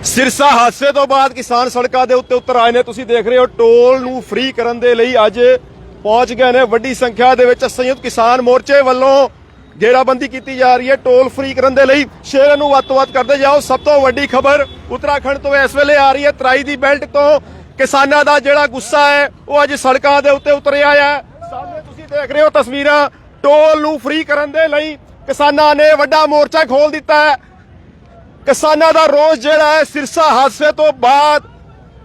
ਸਿਰਸਾ ਹਾਦਸੇ ਤੋਂ ਬਾਅਦ ਕਿਸਾਨ ਸੜਕਾਂ ਦੇ ਉੱਤੇ ਉਤਰ ਆਏ ਨੇ। ਤੁਸੀਂ ਦੇਖ ਰਹੇ ਹੋ ਟੋਲ ਨੂੰ ਫ੍ਰੀ ਕਰਨ ਦੇ ਲਈ ਅੱਜ ਪਹੁੰਚ ਗਏ ਨੇ। ਵੱਡੀ ਸੰਖਿਆ ਦੇ ਵਿੱਚ ਸੰਯੁਕਤ ਕਿਸਾਨ ਮੋਰਚੇ ਵੱਲੋਂ घेराबंदी की जा रही है टोल फ्री करने ਦੇ ਲਈ। ਸ਼ੇਅਰ ਨੂੰ ਵੱਧ ਤੋਂ ਵੱਧ ਕਰਦੇ ਜਾਓ। ਸਭ ਤੋਂ ਵੱਡੀ ਖਬਰ ਉੱਤਰਾਖੰਡ ਤੋਂ ਇਸ ਵੇਲੇ ਆ ਰਹੀ ਹੈ। ਤਰਾਈ ਦੀ ਬੈਲਟ ਤੋਂ ਕਿਸਾਨਾਂ ਦਾ ਜਿਹੜਾ ਗੁੱਸਾ ਹੈ ਉਹ ਅੱਜ ਸੜਕਾਂ ਦੇ ਉੱਤੇ ਉਤਰਿਆ ਹੈ। ਸਾਹਮਣੇ ਤੁਸੀਂ ਦੇਖ ਰਹੇ ਹੋ ਤਸਵੀਰਾਂ। ਟੋਲ ਨੂੰ ਫ੍ਰੀ ਕਰਨ ਦੇ ਲਈ ਕਿਸਾਨਾਂ ਨੇ ਵੱਡਾ ਮੋਰਚਾ ਖੋਲ ਦਿੱਤਾ ਹੈ। ਕਿਸਾਨਾਂ ਦਾ ਰੋਸ ਜਿਹੜਾ ਹੈ ਸਿਰਸਾ ਹਾਦਸੇ ਤੋਂ ਬਾਅਦ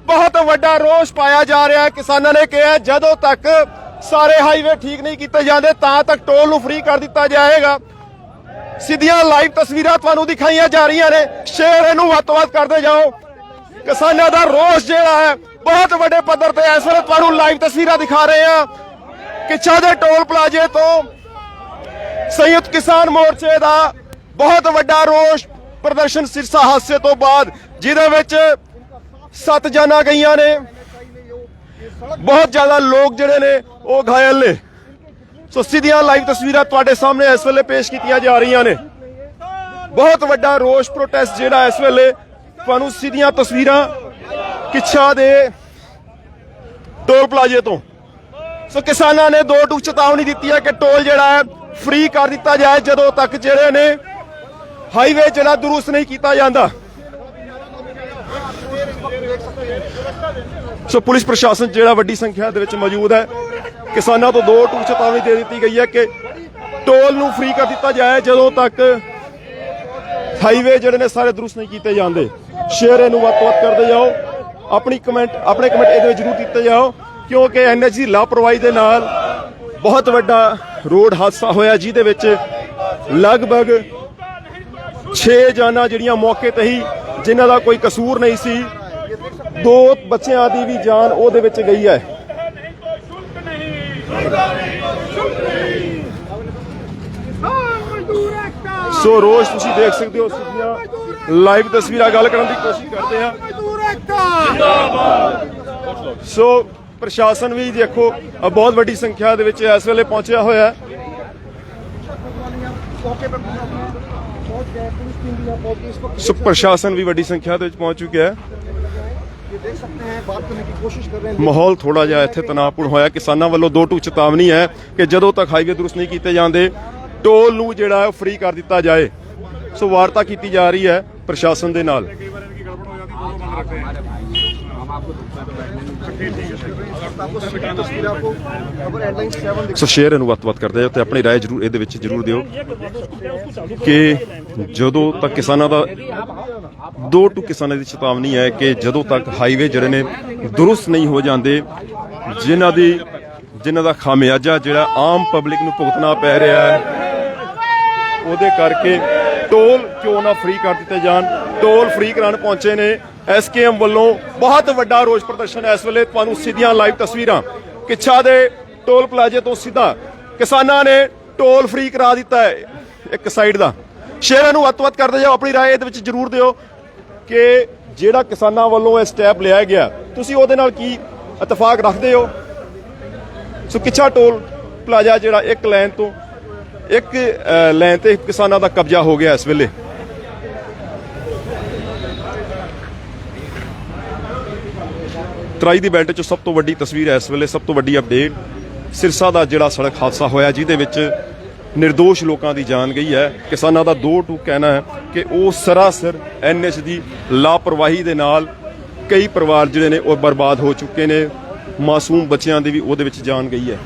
ਬਹੁਤ ਵੱਡਾ ਰੋਸ ਪਾਇਆ ਜਾ ਰਿਹਾ ਹੈ। ਕਿਸਾਨਾਂ ਨੇ ਕਿਹਾ ਜਦੋਂ ਤੱਕ ਸਾਰੇ ਹਾਈਵੇ ਠੀਕ ਨਹੀਂ ਕੀਤੇ ਜਾਂਦੇ ਤਾਂ ਤੱਕ ਟੋਲ ਨੂੰ ਫ੍ਰੀ ਕਰ ਦਿੱਤਾ ਜਾਏਗਾ। ਸਿੱਧੀਆਂ ਲਾਈਵ ਤਸਵੀਰਾਂ ਤੁਹਾਨੂੰ ਦਿਖਾਈਆਂ ਜਾ ਰਹੀਆਂ ਨੇ। ਸ਼ੇਅਰ ਇਹਨੂੰ ਵੱਧ ਤੋਂ ਵੱਧ ਕਰਦੇ ਜਾਓ। ਕਿਸਾਨਾਂ ਦਾ ਰੋਸ ਜਿਹੜਾ ਹੈ ਬਹੁਤ ਵੱਡੇ ਪੱਧਰ ਤੇ ਇਸ ਵੇਲੇ ਤੁਹਾਨੂੰ ਲਾਈਵ ਤਸਵੀਰਾਂ ਦਿਖਾ ਰਹੇ ਹਾਂ। ਕਿੱਛਾ ਦੇ ਟੋਲ ਪਲਾਜ਼ੇ ਤੋਂ ਸੰਯੁਕਤ ਕਿਸਾਨ ਮੋਰਚੇ ਦਾ ਬਹੁਤ ਵੱਡਾ ਰੋਸ ਪ੍ਰਦਰਸ਼ਨ ਸਿਰਸਾ ਹਾਦਸੇ ਤੋਂ ਬਾਅਦ, ਜਿਹਦੇ ਵਿੱਚ 7 ਜਾਨਾਂ ਗਈਆਂ ਨੇ। बहुत ज्यादा लोग जिहड़े ने वो घायल ने। सो सीधियां लाइव तस्वीरां तुहाडे सामने इस वेले पेश कीतियां जा रही ने। बहुत वड्डा रोष प्रोटेस्ट जिहड़ा इस वेले तुहानूं सीधियां तस्वीरां किच्छा दे टोल प्लाजे तो। सो किसानां ने 2 टूक चेतावनी दी है कि टोल जिहड़ा है फ्री कर दिता जाए जदों तक जिहड़े ने हाईवे जिहड़ा दुरुस्त नहीं किया जाता। सो पुलिस प्रशासन जिहड़ा वड्डी संख्या दे विच मौजूद है। किसानां तो 2 टूक चेतावनी दे दी गई है कि टोल नूं फ्री कर दिता जाए जदों तक हाईवे जिहड़े ने सारे दुरुस्त नहीं कीते जांदे। शेयर इहनूं वध तों वध करदे जाओ। अपने कमेंट इहदे विच जरूर कीते जाओ क्योंकि NH दी लापरवाही दे नाल बहुत वड्डा रोड हादसा होया जिहदे विच लगभग 6 जानां जिहड़ियां मौके ते ही जिन्हां दा कोई कसूर नहीं सी। 2 बच्चों की भी जान ਉਹਦੇ ਵਿੱਚ गई है। सो रोज तुसी देख सकते हो। सीधियां लाइव तस्वीरां गल करने की कोशिश करते हैं। सो प्रशासन भी देखो बहुत वड्डी संख्या दे विच इस वेले पहुंचा होया है। सो प्रशासन भी वड्डी संख्या दे विच पहुंच चुका है। देख सकते हैं बात करने की कोशिश कर रहे हैं। माहौल थोड़ा जिहा इत्थे तनावपूर्ण होया। किसानां वल्लों 2 टूक चेतावनी है कि जदों तक हाईवे दुरुस्त नहीं कीते जांदे टोल नूं जिहड़ा है फ्री कर दिता जाए। सो वार्ता की जा रही है प्रशासन दे नाल। सो शेयर इहनूं वध करदे जाओ ते अपनी राय जरूर इहदे विच जरूर दिओ कि जदों तक किसानां दा 2 टूक किसानां दी चेतावनी है कि जदों तक हाईवे जिहड़े ने दुरुस्त नहीं हो जाते जिन्हां दा खामियाजा जिहड़ा आम पब्लिक नूं भुगतना पै रहा है ਉਹਦੇ करके टोल क्यों ना फ्री कर दिते जान। टोल फ्री कराने पहुंचे ने SKM वालों बहुत वड्डा रोष प्रदर्शन। इस वेले तुहानूं सीधियां लाइव तस्वीरां किच्छा दे टोल प्लाजे तो सीधा किसानां ने टोल फ्री करा दिता है एक साइड दा। शेयरां नूं वध करदे जाओ। अपनी राय इहदे विच जरूर दिओ कि जिहड़ा किसानां वालों इह स्टैप लिया गया तुसीं ਉਹਦੇ ਨਾਲ की इतफाक रखदे हो। सो किच्छा टोल प्लाजा जिहड़ा एक लैन ते किसानां दा कब्जा हो गया इस वेले। तराई दी बेल्ट च सब तो वड्डी तस्वीर है इस वेले। सब तो वड्डी अपडेट सिरसा दा जिहड़ा सड़क हादसा होया जिहदे विच निर्दोष लोगों की जान गई है। किसानां दा 2 टूक कहना है कि वो सरासर NH दी लापरवाही दे नाल कई परिवार जिहड़े ने वो बर्बाद हो चुके ने। मासूम बच्चों की भी ਉਹਦੇ ਵਿੱਚ जान गई है।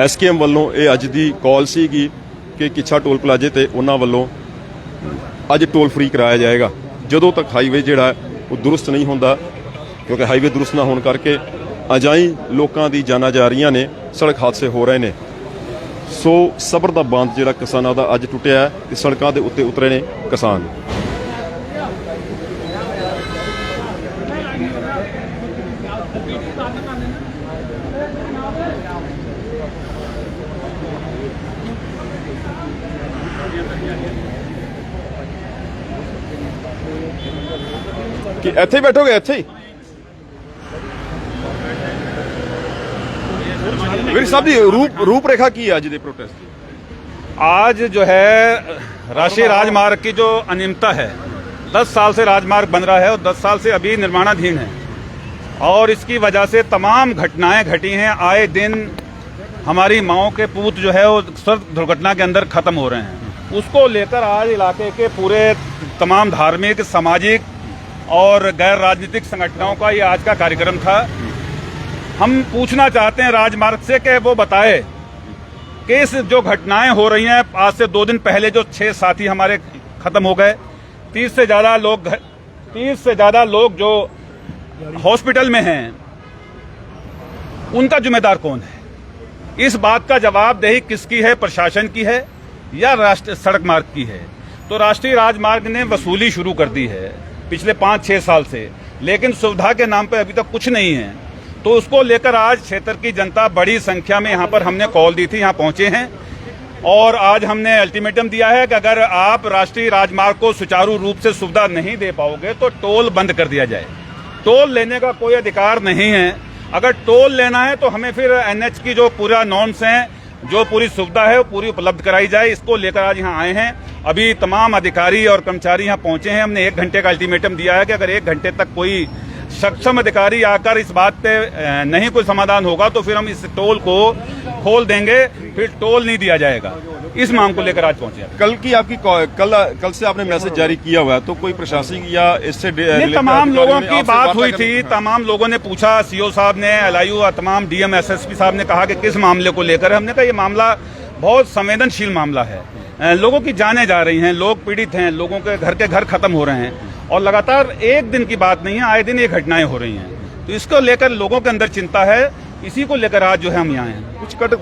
SKM ਵੱਲੋਂ ਇਹ ਅੱਜ ਦੀ ਕਾਲ ਸੀਗੀ ਕਿ ਕਿੱਛਾ ਟੋਲ ਪਲਾਜੇ ਤੇ ਉਹਨਾਂ ਵੱਲੋਂ ਅੱਜ ਟੋਲ ਫ੍ਰੀ ਕਰਾਇਆ ਜਾਏਗਾ ਜਦੋਂ ਤੱਕ ਹਾਈਵੇ ਜਿਹੜਾ ਉਹ ਦੁਰਸਤ ਨਹੀਂ ਹੁੰਦਾ ਕਿਉਂਕਿ ਹਾਈਵੇ ਦੁਰਸਤ ਨਾ ਹੋਣ ਕਰਕੇ ਅਜਾਈ ਲੋਕਾਂ ਦੀ ਜਾਨਾਂ ਜਾ ਰਹੀਆਂ ਨੇ। ਸੜਕ ਹਾਦਸੇ ਹੋ ਰਹੇ ਨੇ। ਸੋ ਸਬਰ ਦਾ ਬੰਦ ਜਿਹੜਾ ਕਿਸਾਨਾਂ ਦਾ ਅੱਜ ਟੁੱਟਿਆ ਤੇ ਸੜਕਾਂ ਦੇ ਉੱਤੇ ਉਤਰੇ ਨੇ ਕਿਸਾਨ। कि ਇੱਥੇ ਹੀ ਬੈਠੋਗੇ ਇੱਥੇ ਹੀ ਵੀਰ ਸਾਹਿਬ ਦੀ रूपरेखा की है आज दे प्रोटेस्ट की? आज जो है राष्ट्रीय राजमार्ग की जो अनियमितता है, 10 साल से राजमार्ग बन रहा है और 10 साल से अभी निर्माणाधीन है और इसकी वजह से तमाम घटनाएं घटी हैं। आए दिन हमारी माओं के पूत जो है वो सड़क दुर्घटना के अंदर खत्म हो रहे हैं। उसको लेकर आज इलाके के पूरे तमाम धार्मिक, सामाजिक और गैर राजनीतिक संगठनों का ये आज का कार्यक्रम था। हम पूछना चाहते हैं राजमार्ग से कि वो बताए कि इस जो घटनाएं हो रही हैं, आज से 2 दिन पहले जो 6 साथी हमारे खत्म हो गए, 30 से ज्यादा लोग जो हॉस्पिटल में हैं, उनका जिम्मेदार कौन है? इस बात का जवाबदेही किसकी है? प्रशासन की है या राष्ट्रीय सड़क मार्ग की है? तो राष्ट्रीय राजमार्ग ने वसूली शुरू कर दी है पिछले 5-6 साल से, लेकिन सुविधा के नाम पर अभी तक कुछ नहीं है। तो उसको लेकर आज क्षेत्र की जनता बड़ी संख्या में यहाँ पर हमने कॉल दी थी, यहाँ पहुंचे हैं और आज हमने अल्टीमेटम दिया है कि अगर आप राष्ट्रीय राजमार्ग को सुचारू रूप से सुविधा नहीं दे पाओगे तो टोल बंद कर दिया जाए। टोल लेने का कोई अधिकार नहीं है। अगर टोल लेना है तो हमें फिर एनएच की जो पूरा नॉर्म्स हैं, जो पूरी सुविधा है वो पूरी उपलब्ध कराई जाए। इसको लेकर आज यहाँ आए हैं। अभी तमाम अधिकारी और कर्मचारी यहाँ पहुंचे हैं। हमने 1 घंटे का अल्टीमेटम दिया है कि अगर 1 घंटे तक कोई सक्षम अधिकारी आकर इस बात पे नहीं कोई समाधान होगा तो फिर हम इस टोल को खोल देंगे, फिर टोल नहीं दिया जाएगा। इस मांग को लेकर आज पहुंचे। कल की आपकी कल से आपने मैसेज जारी किया हुआ है, तो कोई प्रशासनिक या इससे तमाम लोगों की बात हुई थी, तमाम लोगों ने पूछा, सीओ साहब ने, एलआईयू, तमाम डीएम, एसएसपी साहब ने कहा कि किस मामले को लेकर। हमने कहा ये मामला बहुत संवेदनशील मामला है, लोगों की जानें जा रही हैं, लोग पीड़ित हैं, लोगों के घर खत्म हो रहे हैं और लगातार एक दिन की बात नहीं है, आए दिन ये घटनाएं हो रही हैं। तो इसको लेकर लोगों के अंदर चिंता है, इसी को लेकर आज जो है हम यहाँ हैं। कुछ कट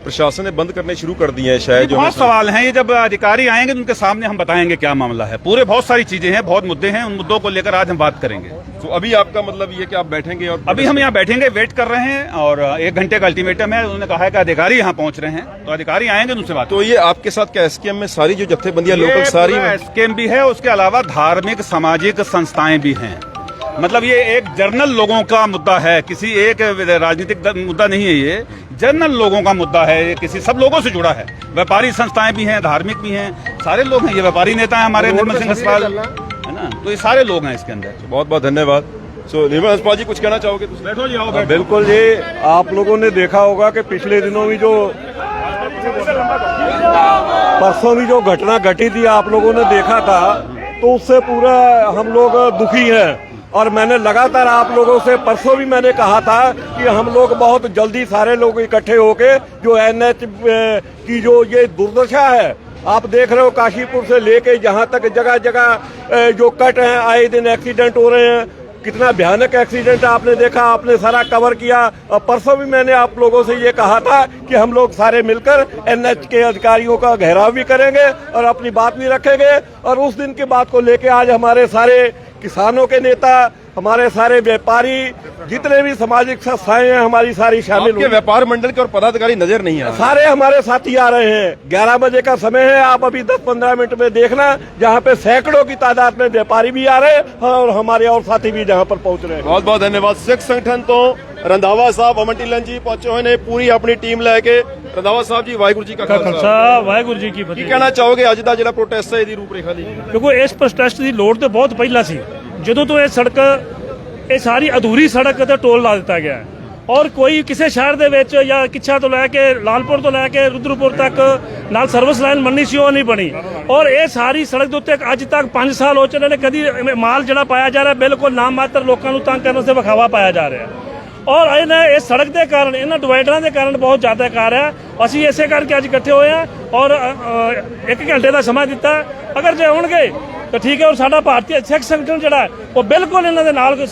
प्रशासन ने बंद करने शुरू कर दिए हैं शायद। जो बहुत सवाल हैं, ये जब अधिकारी आएंगे तो उनके सामने हम बताएंगे क्या मामला है। पूरे बहुत सारी चीजें हैं, बहुत मुद्दे हैं, उन मुद्दों को लेकर आज हम बात करेंगे। तो अभी आपका मतलब ये कि आप बैठेंगे? और अभी हम यहाँ बैठेंगे, वेट कर रहे हैं और 1 घंटे का अल्टीमेटम है। उन्होंने कहा है कि अधिकारी यहाँ पहुंच रहे हैं, तो अधिकारी आएंगे उनसे बात। तो ये आपके साथ क्या एसकेएम में सारी जो जत्थेबंदियां लोकल सारी एसकेएम भी है, उसके अलावा धार्मिक सामाजिक संस्थाएं भी हैं। मतलब ये एक जर्नल लोगों का मुद्दा है, किसी एक राजनीतिक मुद्दा नहीं है, ये जर्नल लोगों का मुद्दा है, ये किसी सब लोगों से जुड़ा है। व्यापारी संस्थाएं भी हैं, धार्मिक भी हैं, सारे लोग हैं। ये व्यापारी नेता हैं हमारे, निर्मल सिंह हंसपाल है ना, तो ये सारे लोग हैं इसके अंदर। बहुत बहुत धन्यवाद। सो निर्मल हंसपाल जी, कुछ कहना चाहोगे? बैठो जी, आओ। बिल्कुल जी, आप लोगों ने देखा होगा कि पिछले दिनों में परसों भी जो घटना घटी थी आप लोगों ने देखा था, तो उससे पूरा हम लोग दुखी हैं। और मैंने लगातार आप लोगों से परसों भी मैंने कहा था कि हम लोग बहुत जल्दी सारे लोग इकट्ठे होके जो एनएच की जो ये दुर्दशा है, आप देख रहे हो काशीपुर से लेके जहां तक जगह जगह जो कट हैं, आए दिन एक्सीडेंट हो रहे हैं। कितना भयानक एक्सीडेंट आपने देखा, आपने सारा कवर किया। और परसों भी मैंने आप लोगों से ये कहा था कि हम लोग सारे मिलकर एनएच के अधिकारियों का घेराव भी करेंगे और अपनी बात भी रखेंगे। और उस दिन की बात को लेके आज हमारे सारे किसानों के नेता, हमारे सारे व्यापारी, जितने भी सामाजिक संस्थाएं हैं हमारी सारी शामिल हुई। व्यापार मंडल के और पदाधिकारी नजर नहीं आ सारे हमारे साथी आ रहे हैं। 11 बजे का समय है, आप अभी 10-15 मिनट में देखना, जहां पे सैकड़ों की तादाद में व्यापारी भी आ रहे हैं और हमारे और साथी भी जहां पर पहुंच रहे हैं। बहुत बहुत धन्यवाद। सिख संगठन तो रंधावा साहब, अमन ढिल्लन जी पहुंचे हुए ने पूरी अपनी टीम लेके। रंधावा साहब जी, वाहिगुरू जी का खालसा, वाहिगुरू जी की फतेह। ਕੀ ਕਹਿਣਾ ਚਾਹੋਗੇ ਅੱਜ ਦਾ ਜਿਹੜਾ ਪ੍ਰੋਟੈਸਟ ਹੈ ਇਹਦੀ ਰੂਪਰੇਖਾ ਦੀ? ਕਿਉਂਕਿ ਇਸ ਪ੍ਰੋਟੈਸਟ ਦੀ ਲੋੜ ਤੇ ਬਹੁਤ ਪਹਿਲਾਂ ਸੀ, ਜਦੋਂ ਤੋਂ ਇਹ ਸੜਕ, ਇਹ ਸਾਰੀ ਅਧੂਰੀ ਸੜਕ ਤੇ ਟੋਲ ਲਾ ਦਿੱਤਾ ਗਿਆ ਔਰ ਕੋਈ ਕਿਸੇ ਸ਼ਹਿਰ ਦੇ ਵਿੱਚ ਜਾਂ ਕਿੱਛਾ ਤੋਂ ਲੈ ਕੇ ਲਾਲਪੁਰ ਤੋਂ ਲੈ ਕੇ ਰੁਦਰਪੁਰ ਤੱਕ ਨਾਲ ਸਰਵਿਸ ਲਾਈਨ ਮੰਨੀ ਸੀ, ਉਹ ਨਹੀਂ ਬਣੀ। ਔਰ ਇਹ ਸਾਰੀ ਸੜਕ ਦੇ ਉੱਤੇ ਅੱਜ ਤੱਕ 5 ਸਾਲ ਹੋ ਚੁੱਕੇ ਨੇ, ਕਦੀ ਮਾਲ ਜਿਹੜਾ ਪਾਇਆ ਜਾ ਰਿਹਾ ਬਿਲਕੁਲ ਨਾਮ ਮਾਤਰ ਲੋਕਾਂ ਨੂੰ ਤੰਗ ਕਰਨ ਵਾਸਤੇ ਵਿਖਾਵਾ ਪਾਇਆ ਜਾ ਰਿਹਾ। ਔਰ ਇਹਨਾਂ ਇਸ ਸੜਕ ਦੇ ਕਾਰਨ, ਇਹਨਾਂ ਡਿਵਾਈਡਰਾਂ ਦੇ ਕਾਰਨ ਬਹੁਤ ਜ਼ਿਆਦਾ ਕਾਰ ਹੈ। ਅਸੀਂ ਇਸੇ ਕਰਕੇ ਅੱਜ ਇਕੱਠੇ ਹੋਏ ਹਾਂ ਔਰ 1 ਘੰਟੇ ਦਾ ਸਮਾਂ ਦਿੱਤਾ। ਅਗਰ ਜੇ ਆਉਣਗੇ ਤਾਂ ਠੀਕ ਹੈ। ਔਰ ਸਾਡਾ ਭਾਰਤੀ ਸਿੱਖ ਸੰਗਠਨ ਜਿਹੜਾ ਉਹ ਬਿਲਕੁਲ ਇਹਨਾਂ ਦੇ ਨਾਲ,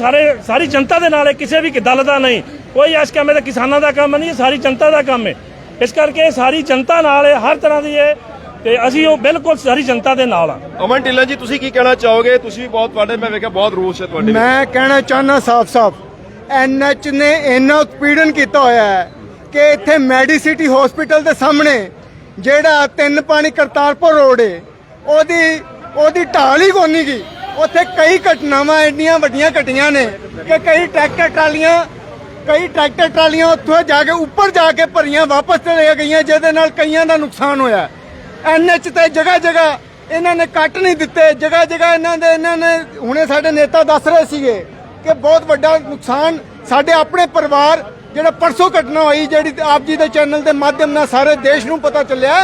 ਸਾਰੀ ਜਨਤਾ ਦੇ ਨਾਲ ਹੈ, ਕਿਸੇ ਵੀ ਦਲ ਦਾ ਨਹੀਂ। ਕੋਈ ਇਸ ਕੰਮ ਦਾ ਕਿਸਾਨਾਂ ਦਾ ਕੰਮ ਨਹੀਂ, ਸਾਰੀ ਜਨਤਾ ਦਾ ਕੰਮ ਹੈ। ਇਸ ਕਰਕੇ ਸਾਰੀ ਜਨਤਾ ਨਾਲ ਹੈ, ਹਰ ਤਰ੍ਹਾਂ ਦੀ ਹੈ, ਤੇ ਅਸੀਂ ਉਹ ਬਿਲਕੁਲ ਸਾਰੀ ਜਨਤਾ ਦੇ ਨਾਲ ਆ। ਅਮਨ ਢਿੱਲੋਂ ਜੀ, ਤੁਸੀਂ ਕੀ ਕਹਿਣਾ ਚਾਹੋਗੇ? ਤੁਸੀਂ ਵੀ ਬਹੁਤ, ਤੁਹਾਡੇ ਮੈਂ ਵੇਖਿਆ ਬਹੁਤ ਰੋਸ ਹੈ ਤੁਹਾਡੇ। ਮੈਂ ਕਹਿਣਾ ਚਾਹੁੰਦਾ ਸਾਫ਼-ਸਾਫ਼, ਐਨਐਚ ਨੇ ਇੰਨਾ ਉਤਪੀੜਨ ਕੀਤਾ ਹੋਇਆ ਹੈ ਕਿ ਇੱਥੇ ਮੈਡੀਸਿਟੀ ਹਸਪੀਟਲ ਦੇ ਸਾਹਮਣੇ ਜਿਹੜਾ 3 ਪਾਣੀ ਕਰਤਾਰਪੁਰ ਰੋਡ ਹੈ, ਉਹਦੀ ਢਾਲ ਹੀ ਕੋਨੀ ਗਈ। ਉੱਥੇ ਕਈ ਘਟਨਾਵਾਂ ਇੰਨੀਆਂ ਵੱਡੀਆਂ ਘਟੀਆਂ ਨੇ ਕਿ ਕਈ ਟਰੈਕਟਰ ਟਰਾਲੀਆਂ ਉੱਥੋਂ ਜਾ ਕੇ ਉੱਪਰ ਜਾ ਕੇ ਭਰੀਆਂ ਵਾਪਸ ਚਲੇ ਗਈਆਂ, ਜਿਹਦੇ ਨਾਲ ਕਈਆਂ ਦਾ ਨੁਕਸਾਨ ਹੋਇਆ। NH ਤੇ ਜਗ੍ਹਾ ਜਗ੍ਹਾ ਇਹਨਾਂ ਨੇ ਕੱਟ ਨਹੀਂ ਦਿੱਤੇ, ਜਗ੍ਹਾ ਜਗ੍ਹਾ ਇਹਨਾਂ ਨੇ ਹੁਣੇ ਸਾਡੇ ਨੇਤਾ ਦੱਸ ਰਹੇ ਸੀਗੇ ਕਿ ਬਹੁਤ ਵੱਡਾ ਨੁਕਸਾਨ ਸਾਡੇ ਆਪਣੇ ਪਰਿਵਾਰ, ਜਿਹੜਾ ਪਰਸੋਂ ਘਟਨਾ ਹੋਈ ਜਿਹੜੀ ਆਪ ਜੀ ਦੇ ਚੈਨਲ ਦੇ ਮਾਧਿਅਮ ਨਾਲ ਸਾਰੇ ਦੇਸ਼ ਨੂੰ ਪਤਾ ਚੱਲਿਆ,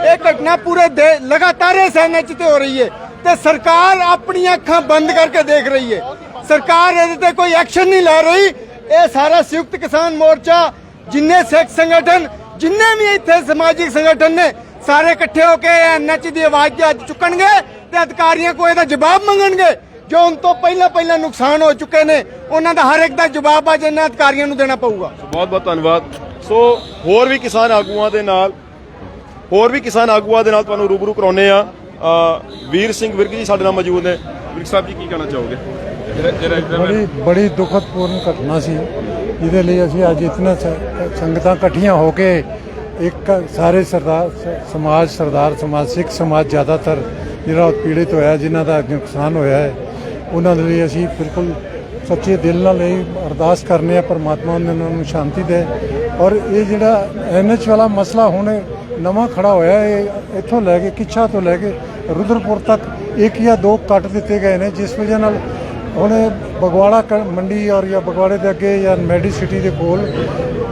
ਇਹ ਘਟਨਾ ਪੂਰੇ ਲਗਾਤਾਰ ਇਸ NH ਤੇ ਹੋ ਰਹੀ ਹੈ ਤੇ ਸਰਕਾਰ ਆਪਣੀਆਂ ਅੱਖਾਂ ਬੰਦ ਕਰਕੇ ਦੇਖ ਰਹੀ ਹੈ। ਸਰਕਾਰ ਇਹਦੇ ਤੇ ਕੋਈ ਐਕਸ਼ਨ ਨਹੀਂ ਲੈ ਰਹੀ। ਇਹ ਸਾਰਾ ਸੰਯੁਕਤ ਕਿਸਾਨ ਮੋਰਚਾ, ਜਿੰਨੇ ਸਿੱਖ ਸੰਗਠਨ, ਜਿੰਨੇ ਵੀ ਇੱਥੇ ਸਮਾਜਿਕ ਸੰਗਠਨ ਨੇ, ਸਾਰੇ ਇਕੱਠੇ ਹੋ ਕੇ NH ਦੀ ਆਵਾਜ਼ ਅੱਜ ਚੁੱਕਣਗੇ ਤੇ ਅਧਿਕਾਰੀਆਂ ਕੋਲ ਇਹਦਾ ਜਵਾਬ ਮੰਗਣਗੇ। ਜੋ ਉਨ ਤੋਂ ਪਹਿਲਾਂ ਨੁਕਸਾਨ ਹੋ ਚੁੱਕੇ ਨੇ ਉਹਨਾਂ ਦਾ ਹਰ ਇੱਕ ਦਾ ਜਵਾਬ ਅੱਜ ਇਹਨਾਂ ਅਧਿਕਾਰੀਆਂ ਨੂੰ ਦੇਣਾ ਪਊਗਾ। ਬਹੁਤ ਬਹੁਤ ਧੰਨਵਾਦ। ਸੋ ਹੋਰ ਵੀ ਕਿਸਾਨ ਆਗੂਆਂ ਦੇ ਨਾਲ ਤੁਹਾਨੂੰ ਰੂਬਰੂ ਕਰਾਉਨੇ ਆ। ਵੀਰ ਸਿੰਘ ਵਿਰਕ ਜੀ ਸਾਡੇ ਨਾਲ ਮੌਜੂਦ ਨੇ। ਵਿਰਕ ਸਾਹਿਬ ਜੀ ਕੀ ਕਹਿਣਾ ਚਾਹੋਗੇ? ਬੜੀ ਦੁਖਦਪੂਰਨ ਘਟਨਾ ਸੀ, ਜਿਹਦੇ ਲਈ ਅਸੀਂ ਅੱਜ ਇਤਨਾ ਸੰਗਤਾਂ ਇਕੱਠੀਆਂ ਹੋ ਕੇ ਇੱਕ ਸਾਰੇ ਸਰਦਾਰ ਸਮਾਜ ਸਿੱਖ ਸਮਾਜ ਜ਼ਿਆਦਾਤਰ ਜਿਹੜਾ ਪੀੜਿਤ ਹੋਇਆ, ਜਿਨ੍ਹਾਂ ਦਾ ਨੁਕਸਾਨ ਹੋਇਆ ਹੈ, ਉਹਨਾਂ ਦੇ ਲਈ ਅਸੀਂ ਬਿਲਕੁਲ ਸੱਚੇ ਦਿਲ ਨਾਲ ਇਹ ਅਰਦਾਸ ਕਰਨੇ ਆ ਪਰਮਾਤਮਾ ਉਹਨਾਂ ਨੂੰ ਸ਼ਾਂਤੀ ਦੇ। ਔਰ ਇਹ ਜਿਹੜਾ NH ਵਾਲਾ ਮਸਲਾ ਹੁਣ ਨਵਾਂ ਖੜਾ ਹੋਇਆ, ਇਹ ਇੱਥੋਂ ਲੈ ਕੇ ਕਿੱਛਾ ਤੋਂ ਲੈ ਕੇ ਰੁਦਰਪੁਰ ਤੱਕ 1 ਜਾਂ 2 ਕੱਟ ਦਿੱਤੇ ਗਏ ਨੇ, ਜਿਸ ਵਜ੍ਹਾ ਨਾਲ ਹੁਣ ਬਗਵਾੜਾ ਮੰਡੀ ਔਰ ਜਾਂ ਬਗਵਾੜੇ ਦੇ ਅੱਗੇ ਜਾਂ ਮੈਡੀਸਿਟੀ ਦੇ ਕੋਲ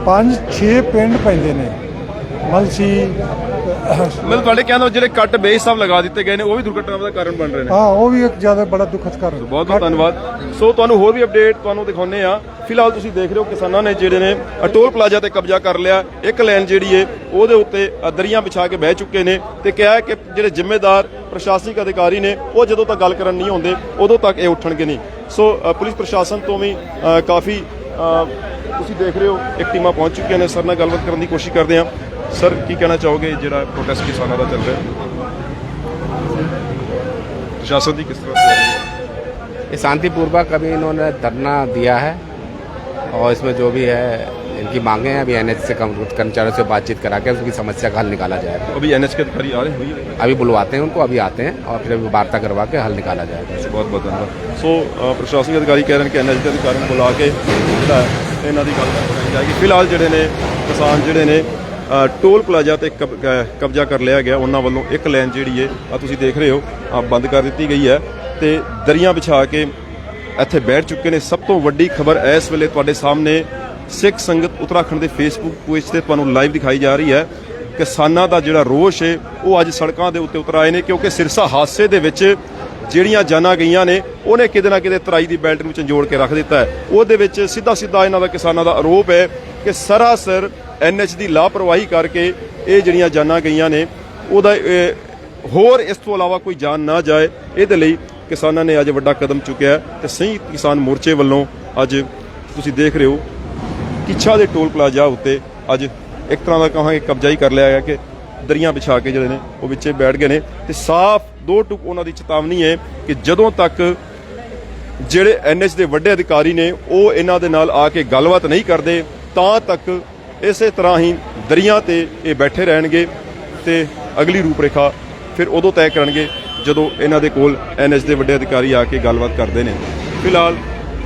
5-6 ਪਿੰਡ ਪੈਂਦੇ ਨੇ। ਮਲਸੀ ਮਤਲਬ ਤੁਹਾਡੇ ਕਹਿਣ ਦਾ ਜਿਹੜੇ ਕੱਟ ਬੇਹਿਸਾਬ ਲਗਾ ਦਿੱਤੇ ਗਏ ਨੇ ਉਹ ਵੀ ਦੁਰਘਟਨਾ ਦਾ ਕਾਰਨ ਬਣ ਰਹੇ ਨੇ। ਹਾਂ, ਉਹ ਵੀ ਇੱਕ ਜ਼ਿਆਦਾ ਬੜਾ ਦੁਖਦ ਕਾਰਨ। ਬਹੁਤ ਬਹੁਤ ਧੰਨਵਾਦ। ਸੋ ਤੁਹਾਨੂੰ ਹੋਰ ਵੀ ਅਪਡੇਟ ਤੁਹਾਨੂੰ ਦਿਖਾਉਂਦੇ ਆ। ਫਿਲਹਾਲ ਤੁਸੀਂ ਦੇਖ ਰਹੇ ਹੋ ਕਿਸਾਨਾਂ ਨੇ ਜਿਹੜੇ ਨੇ ਟੋਲ ਪਲਾਜ਼ਾ ਤੇ ਕਬਜ਼ਾ ਕਰ ਲਿਆ। ਇੱਕ ਲਾਈਨ ਜਿਹੜੀ ਏ ਉਹਦੇ ਉੱਤੇ ਦਰੀਆਂ ਵਿਛਾ ਕੇ ਬਹਿ ਚੁੱਕੇ ਨੇ ਤੇ ਕਿਹਾ ਹੈ ਕਿ ਜਿਹੜੇ ਜ਼ਿੰਮੇਦਾਰ ਪ੍ਰਸ਼ਾਸਨਿਕ ਅਧਿਕਾਰੀ ਨੇ ਉਹ ਜਦੋਂ ਤੱਕ ਗੱਲ ਕਰਨ ਨਹੀਂ ਆਉਂਦੇ ਉਦੋਂ ਤੱਕ ਇਹ ਉੱਠਣਗੇ ਨਹੀਂ। ਸੋ ਪੁਲਿਸ ਪ੍ਰਸ਼ਾਸਨ ਤੋਂ ਵੀ ਕਾਫੀ ਤੁਸੀਂ ਦੇਖ ਰਹੇ ਹੋ ਇੱਕ ਟੀਮਾਂ ਪਹੁੰਚ ਚੁੱਕੀਆਂ ਨੇ। ਸਰ ਨਾਲ ਗੱਲਬਾਤ ਕਰਨ ਦੀ ਕੋਸ਼ਿਸ਼ ਕਰਦੇ ਆ। ਸਰ ਕੀ ਕਹਿਣਾ ਚਾਹੋਗੇ ਜਿਹੜਾ ਪ੍ਰੋਟੈਸਟ ਕਿਸਾਨਾਂ ਦਾ ਚੱਲ ਰਿਹਾ, प्रशासन की किस तरह से है? ये शांतिपूर्वक अभी इन्होंने धरना दिया है और इसमें जो भी है इनकी मांगे हैं, अभी NH से कर्मचारियों से बातचीत करा के उसकी समस्या का हल निकाला जाएगा। अभी NH के अधिकारी आ रहे हैं? अभी बुलवाते हैं उनको, अभी आते हैं और फिर अभी वार्ता करवा के हल निकाला जाएगा। बहुत बहुत धन्यवाद। सो प्रशासनिक अधिकारी कह रहे हैं कि NH के अधिकारी बुला के इन्हों की गलबात कराई जाएगी। फिलहाल जोड़े ने किसान जोड़े ने टोल प्लाजा ਤੇ ਕਬਜ਼ਾ ਕਰ ਲਿਆ ਗਿਆ। ਉਹਨਾਂ ਵੱਲੋਂ ਇੱਕ ਲਾਈਨ ਜਿਹੜੀ ਹੈ ਆ ਤੁਸੀਂ ਦੇਖ ਰਹੇ ਹੋ ਬੰਦ ਕਰ ਦਿੱਤੀ ਗਈ ਹੈ ਤੇ ਦਰੀਆਂ ਵਿਛਾ ਕੇ ਇੱਥੇ ਬੈਠ ਚੁੱਕੇ ਨੇ। ਸਭ ਤੋਂ ਵੱਡੀ ਖਬਰ ਇਸ ਵੇਲੇ ਤੁਹਾਡੇ ਸਾਹਮਣੇ ਸਿੱਖ ਸੰਗਤ ਉੱਤਰਾਖੰਡ ਦੇ ਫੇਸਬੁੱਕ ਪੇਜ ਤੇ ਤੁਹਾਨੂੰ ਲਾਈਵ ਦਿਖਾਈ ਜਾ ਰਹੀ ਹੈ। ਕਿਸਾਨਾਂ ਦਾ ਜਿਹੜਾ ਰੋਸ਼ ਹੈ ਉਹ ਅੱਜ ਸੜਕਾਂ ਦੇ ਉੱਤੇ ਉਤਰ ਆਏ ਨੇ, ਕਿਉਂਕਿ ਸਿਰਸਾ ਹਾਦਸੇ ਦੇ ਵਿੱਚ ਜਿਹੜੀਆਂ ਜਾਨਾਂ ਗਈਆਂ ਨੇ ਉਹਨੇ ਕਿਤੇ ਨਾ ਕਿਤੇ ਤਰਾਈ ਦੀ ਬੈਲਟ ਨੂੰ ਝੰਜੋੜ ਕੇ ਰੱਖ ਦਿੱਤਾ ਹੈ। ਉਹਦੇ ਵਿੱਚ ਸਿੱਧਾ ਇਹਨਾਂ ਦਾ ਕਿਸਾਨਾਂ ਦਾ ਆਰੋਪ ਹੈ ਕਿ ਸਰਾਸਰ NH ਦੀ ਲਾਪਰਵਾਹੀ ਕਰਕੇ ਇਹ ਜਿਹੜੀਆਂ ਜਾਨਾਂ ਗਈਆਂ ਨੇ ਉਹਦਾ ਹੋਰ ਇਸ ਤੋਂ ਇਲਾਵਾ ਕੋਈ ਜਾਨ ਨਾ ਜਾਏ, ਇਹਦੇ ਲਈ ਕਿਸਾਨਾਂ ਨੇ ਅੱਜ ਵੱਡਾ ਕਦਮ ਚੁੱਕਿਆ ਤੇ ਸੰਯੁਕਤ ਕਿਸਾਨ ਮੋਰਚੇ ਵੱਲੋਂ ਅੱਜ ਤੁਸੀਂ ਦੇਖ ਰਹੇ ਹੋ ਕਿੱਛਾ ਦੇ ਟੋਲ ਪਲਾਜ਼ਾ ਉੱਤੇ ਅੱਜ ਇੱਕ ਤਰ੍ਹਾਂ ਦਾ ਕਹਾਂਗੇ ਕਬਜ਼ਾ ਹੀ ਕਰ ਲਿਆ ਗਿਆ ਕਿ ਦਰੀਆਂ ਵਿਛਾ ਕੇ ਜਿਹੜੇ ਨੇ ਉਹ ਵਿੱਚੇ ਬੈਠ ਗਏ ਨੇ ਤੇ ਸਾਫ਼ ਦੋ ਟੁਕ ਉਹਨਾਂ ਦੀ ਚੇਤਾਵਨੀ ਹੈ ਕਿ ਜਦੋਂ ਤੱਕ ਜਿਹੜੇ NH ਦੇ ਵੱਡੇ ਅਧਿਕਾਰੀ ਨੇ ਉਹ ਇਹਨਾਂ ਦੇ ਨਾਲ ਆ ਕੇ ਗੱਲਬਾਤ ਨਹੀਂ ਕਰਦੇ ਤਾਂ ਤੱਕ ਇਸੇ ਤਰ੍ਹਾਂ ਹੀ ਦਰੀਆਂ ਤੇ ਇਹ ਬੈਠੇ ਰਹਿਣਗੇ ਤੇ ਅਗਲੀ ਰੂਪਰੇਖਾ ਫਿਰ ਉਦੋਂ ਤੈਅ ਕਰਨਗੇ ਜਦੋਂ ਇਹਨਾਂ ਦੇ ਕੋਲ NH ਦੇ ਵੱਡੇ ਅਧਿਕਾਰੀ ਆ ਕੇ ਗੱਲਬਾਤ ਕਰਦੇ ਨੇ। ਫਿਲਹਾਲ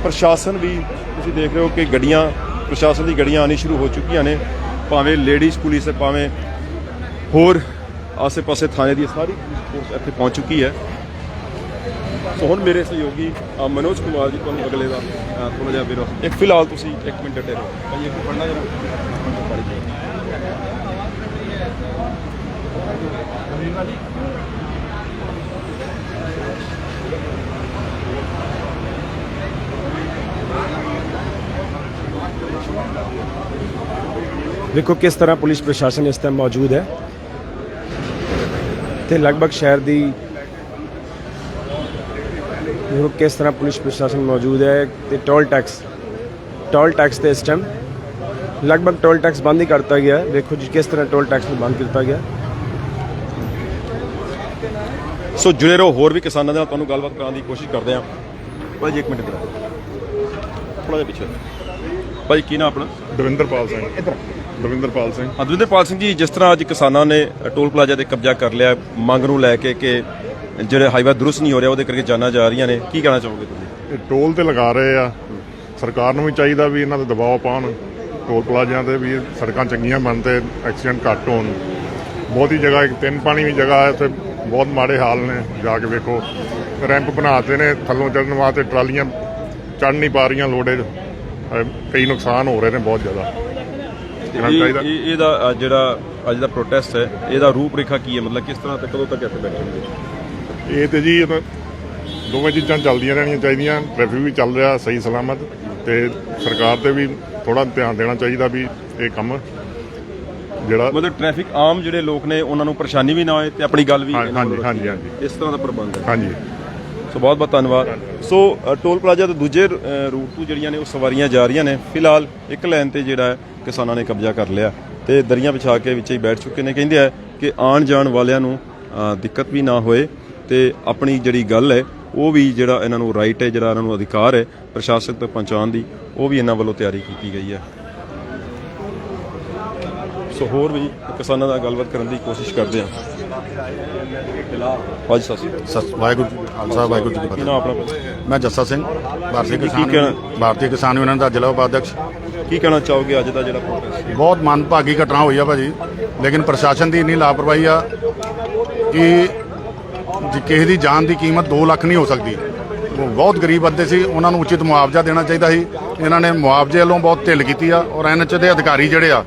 ਪ੍ਰਸ਼ਾਸਨ ਵੀ ਤੁਸੀਂ ਦੇਖ ਰਹੇ ਹੋ ਕਿ ਗੱਡੀਆਂ ਪ੍ਰਸ਼ਾਸਨ ਦੀ ਗੱਡੀਆਂ ਆਉਣੀ ਸ਼ੁਰੂ ਹੋ ਚੁੱਕੀਆਂ ਨੇ, ਭਾਵੇਂ ਲੇਡੀਜ਼ ਪੁਲਿਸ ਹੈ ਭਾਵੇਂ ਹੋਰ ਆਸੇ-ਪਾਸੇ ਥਾਣੇ ਦੀ ਸਾਰੀ ਪੁਲਿਸ ਇੱਥੇ ਪਹੁੰਚ ਚੁੱਕੀ ਹੈ। ਸੋ ਹੁਣ ਮੇਰੇ ਸਹਿਯੋਗੀ ਮਨੋਜ ਕੁਮਾਰ ਜੀ ਤੁਹਾਨੂੰ ਅਗਲੇ ਦਾ ਥੋੜਾ ਜਿਹਾ ਵੀਰੋ ਇੱਕ ਫਿਲਹਾਲ ਤੁਸੀਂ 1 ਮਿੰਟ ਡਟੇ ਰਹੋ ਭਾਈ, ਇੱਕ ਪੜਨਾ ਜਰਾ देखो किस तरह पुलिस प्रशासन इस टाइम मौजूद है तो लगभग शहर दी देखो किस तरह पुलिस प्रशासन मौजूद है तो टोल टैक्स तो इस टाइम लगभग टोल टैक्स बंद ही करता गया। देखो जी किस तरह टोल टैक्स बंद किया गया। ਸੋ ਜੁੜੇ ਰਹੋ, ਹੋਰ ਵੀ ਕਿਸਾਨਾਂ ਦੇ ਨਾਲ ਤੁਹਾਨੂੰ ਗੱਲਬਾਤ ਕਰਾਉਣ ਦੀ ਕੋਸ਼ਿਸ਼ ਕਰਦੇ ਹਾਂ। ਭਾਈ ਜੀ 1 ਮਿੰਟ ਇੱਧਰ ਥੋੜਾ ਜਿਹਾ ਪਿੱਛੇ ਭਾਈ, ਕੀ ਨਾਮ ਆਪਣਾ? ਦਵਿੰਦਰਪਾਲ ਸਿੰਘ। ਦਵਿੰਦਰਪਾਲ ਸਿੰਘ। ਦਵਿੰਦਰਪਾਲ ਸਿੰਘ ਜੀ, ਜਿਸ ਤਰ੍ਹਾਂ ਅੱਜ ਕਿਸਾਨਾਂ ਨੇ ਟੋਲ ਪਲਾਜ਼ਾ ਤੇ ਕਬਜ਼ਾ ਕਰ ਲਿਆ ਮੰਗ ਨੂੰ ਲੈ ਕੇ ਕਿ ਜਿਹੜੇ ਹਾਈਵੇ ਦਰੁਸਤ ਨਹੀਂ ਹੋ ਰਿਹਾ ਉਹਦੇ ਕਰਕੇ ਜਾਨਾਂ ਜਾ ਰਹੀਆਂ ਨੇ, ਕੀ ਕਹਿਣਾ ਚਾਹੋਗੇ ਤੁਸੀਂ? ਇਹ ਟੋਲ ਤੇ ਲਗਾ ਰਹੇ ਆ, ਸਰਕਾਰ ਨੂੰ ਵੀ ਚਾਹੀਦਾ ਵੀ ਇਹਨਾਂ ਤੇ ਦਬਾਅ ਪਾਉਣ, ਟੋਲ ਪਲਾਜ਼ਿਆਂ ਤੇ ਵੀ ਸੜਕਾਂ ਚੰਗੀਆਂ ਬਣ ਤੇ ਐਕਸੀਡੈਂਟ ਘੱਟ ਹੋਣ। ਬਹੁਤੀ ਜਗ੍ਹਾ ਇੱਕ ਤਿੰਨ ਪਾਣੀ ਵੀ ਜਗ੍ਹਾ ਹੈ ਤੇ ਬਹੁਤ ਮਾੜੇ ਹਾਲ ਨੇ, ਜਾ ਕੇ ਵੇਖੋ। ਰੈਂਪ ਬਣਾਤੇ ਨੇ ਥੱਲੋਂ ਚੜ੍ਹਨ ਵਾਸਤੇ, ਟਰਾਲੀਆਂ ਚੜ੍ਹ ਨਹੀਂ ਪਾ ਰਹੀਆਂ ਲੋਡੇ, ਕਈ ਨੁਕਸਾਨ ਹੋ ਰਹੇ ਨੇ ਬਹੁਤ ਜ਼ਿਆਦਾ। ਇਹਦਾ ਜਿਹੜਾ ਅੱਜ ਦਾ ਪ੍ਰੋਟੈਸਟ ਹੈ ਇਹਦਾ ਰੂਪ ਰੇਖਾ ਕੀ ਹੈ, ਮਤਲਬ ਕਿਸ ਤਰ੍ਹਾਂ ਤੇ ਕਦੋਂ ਤੱਕ ਇੱਥੇ ਬੈਠਣਗੇ? ਇਹ ਤੇ ਜੀ ਦੋਵੇਂ ਚੀਜ਼ਾਂ ਚੱਲਦੀਆਂ ਰਹਿਣੀਆਂ ਚਾਹੀਦੀਆਂ। ਟ੍ਰੈਫਿਕ ਵੀ ਚੱਲ ਰਿਹਾ ਸਹੀ ਸਲਾਮਤ, ਤੇ ਸਰਕਾਰ ਤੇ ਵੀ ਥੋੜਾ ਧਿਆਨ ਦੇਣਾ ਚਾਹੀਦਾ ਵੀ ਇਹ ਕੰਮ ਜਿਹੜਾ ਮਤਲਬ ਟ੍ਰੈਫਿਕ ਆਮ ਜਿਹੜੇ ਲੋਕ ਨੇ ਉਹਨਾਂ ਨੂੰ ਪਰੇਸ਼ਾਨੀ ਵੀ ਨਾ ਹੋਏ ਤੇ ਆਪਣੀ ਗੱਲ ਵੀ ਹਾਂਜੀ ਇਸ ਤਰ੍ਹਾਂ ਦਾ ਪ੍ਰਬੰਧ ਹੈ। ਹਾਂਜੀ, ਸੋ ਬਹੁਤ ਬਹੁਤ ਧੰਨਵਾਦ। ਸੋ ਟੋਲ ਪਲਾਜ਼ਾ ਤੋਂ ਦੂਜੇ ਰੂਟ ਤੋਂ ਜਿਹੜੀਆਂ ਨੇ ਉਹ ਸਵਾਰੀਆਂ ਜਾ ਰਹੀਆਂ ਨੇ। ਫਿਲਹਾਲ ਇੱਕ ਲਾਈਨ ਤੇ ਜਿਹੜਾ ਹੈ ਕਿਸਾਨਾਂ ਨੇ ਕਬਜ਼ਾ ਕਰ ਲਿਆ ਤੇ ਦਰੀਆਂ ਵਿਛਾ ਕੇ ਵਿੱਚ ਹੀ ਬੈਠ ਚੁੱਕੇ ਨੇ। ਕਹਿੰਦੇ ਆ ਕਿ ਆਉਣ ਜਾਣ ਵਾਲਿਆਂ ਨੂੰ ਦਿੱਕਤ ਵੀ ਨਾ ਹੋਏ ਤੇ ਆਪਣੀ ਜਿਹੜੀ ਗੱਲ ਹੈ ਉਹ ਵੀ ਜਿਹੜਾ ਇਹਨਾਂ ਨੂੰ ਰਾਈਟ ਹੈ, ਜਿਹੜਾ ਇਹਨਾਂ ਨੂੰ ਅਧਿਕਾਰ ਹੈ ਪ੍ਰਸ਼ਾਸਨ ਤੱਕ ਪਹੁੰਚਾਉਣ ਦੀ, ਉਹ ਵੀ ਇਹਨਾਂ ਵੱਲੋਂ ਤਿਆਰੀ ਕੀਤੀ ਗਈ ਹੈ। ਸੋ ਹੋਰ ਵੀ ਕਿਸਾਨਾਂ ਨਾਲ ਗੱਲਬਾਤ ਕਰਨ ਦੀ ਕੋਸ਼ਿਸ਼ ਕਰਦੇ ਹਾਂ। ਹਾਂਜੀ ਵਾਹਿਗੁਰੂ ਜੀ ਕਾ ਖਾਲਸਾ ਵਾਹਿਗੁਰੂ ਜੀ ਕੀ ਕੀ ਫਤਿਹ। ਨਾਮ ਆਪਣਾ? ਮੈਂ ਜੱਸਾ ਸਿੰਘ, ਭਾਰਤੀ ਕਿਸਾਨ ਯੂਨੀਅਨ ਦਾ ਜ਼ਿਲ੍ਹਾ ਉਪਾਧਿਕਸ਼। ਕੀ ਕਹਿਣਾ ਚਾਹੋਗੇ ਅੱਜ ਦਾ ਜਿਹੜਾ ਪ੍ਰੋਟੈਸਟ? ਬਹੁਤ ਮੰਦਭਾਗੀ ਘਟਨਾ ਹੋਈ ਆ ਭਾਜੀ, ਲੇਕਿਨ ਪ੍ਰਸ਼ਾਸਨ ਦੀ ਇੰਨੀ ਲਾਪਰਵਾਹੀ ਆ ਕਿ ਕਿਸੇ ਦੀ ਜਾਨ ਦੀ ਕੀਮਤ 2 ਲੱਖ ਨਹੀਂ ਹੋ ਸਕਦੀ। ਉਹ ਬਹੁਤ ਗਰੀਬ ਬੰਦੇ ਸੀ, ਉਹਨਾਂ ਨੂੰ ਉਚਿਤ ਮੁਆਵਜ਼ਾ ਦੇਣਾ ਚਾਹੀਦਾ ਸੀ। ਇਹਨਾਂ ਨੇ ਮੁਆਵਜ਼ੇ ਵੱਲੋਂ ਬਹੁਤ ਢਿੱਲ ਕੀਤੀ ਆ। ਔਰ ਐਨਐਚ ਦੇ ਅਧਿਕਾਰੀ ਜਿਹੜੇ ਆ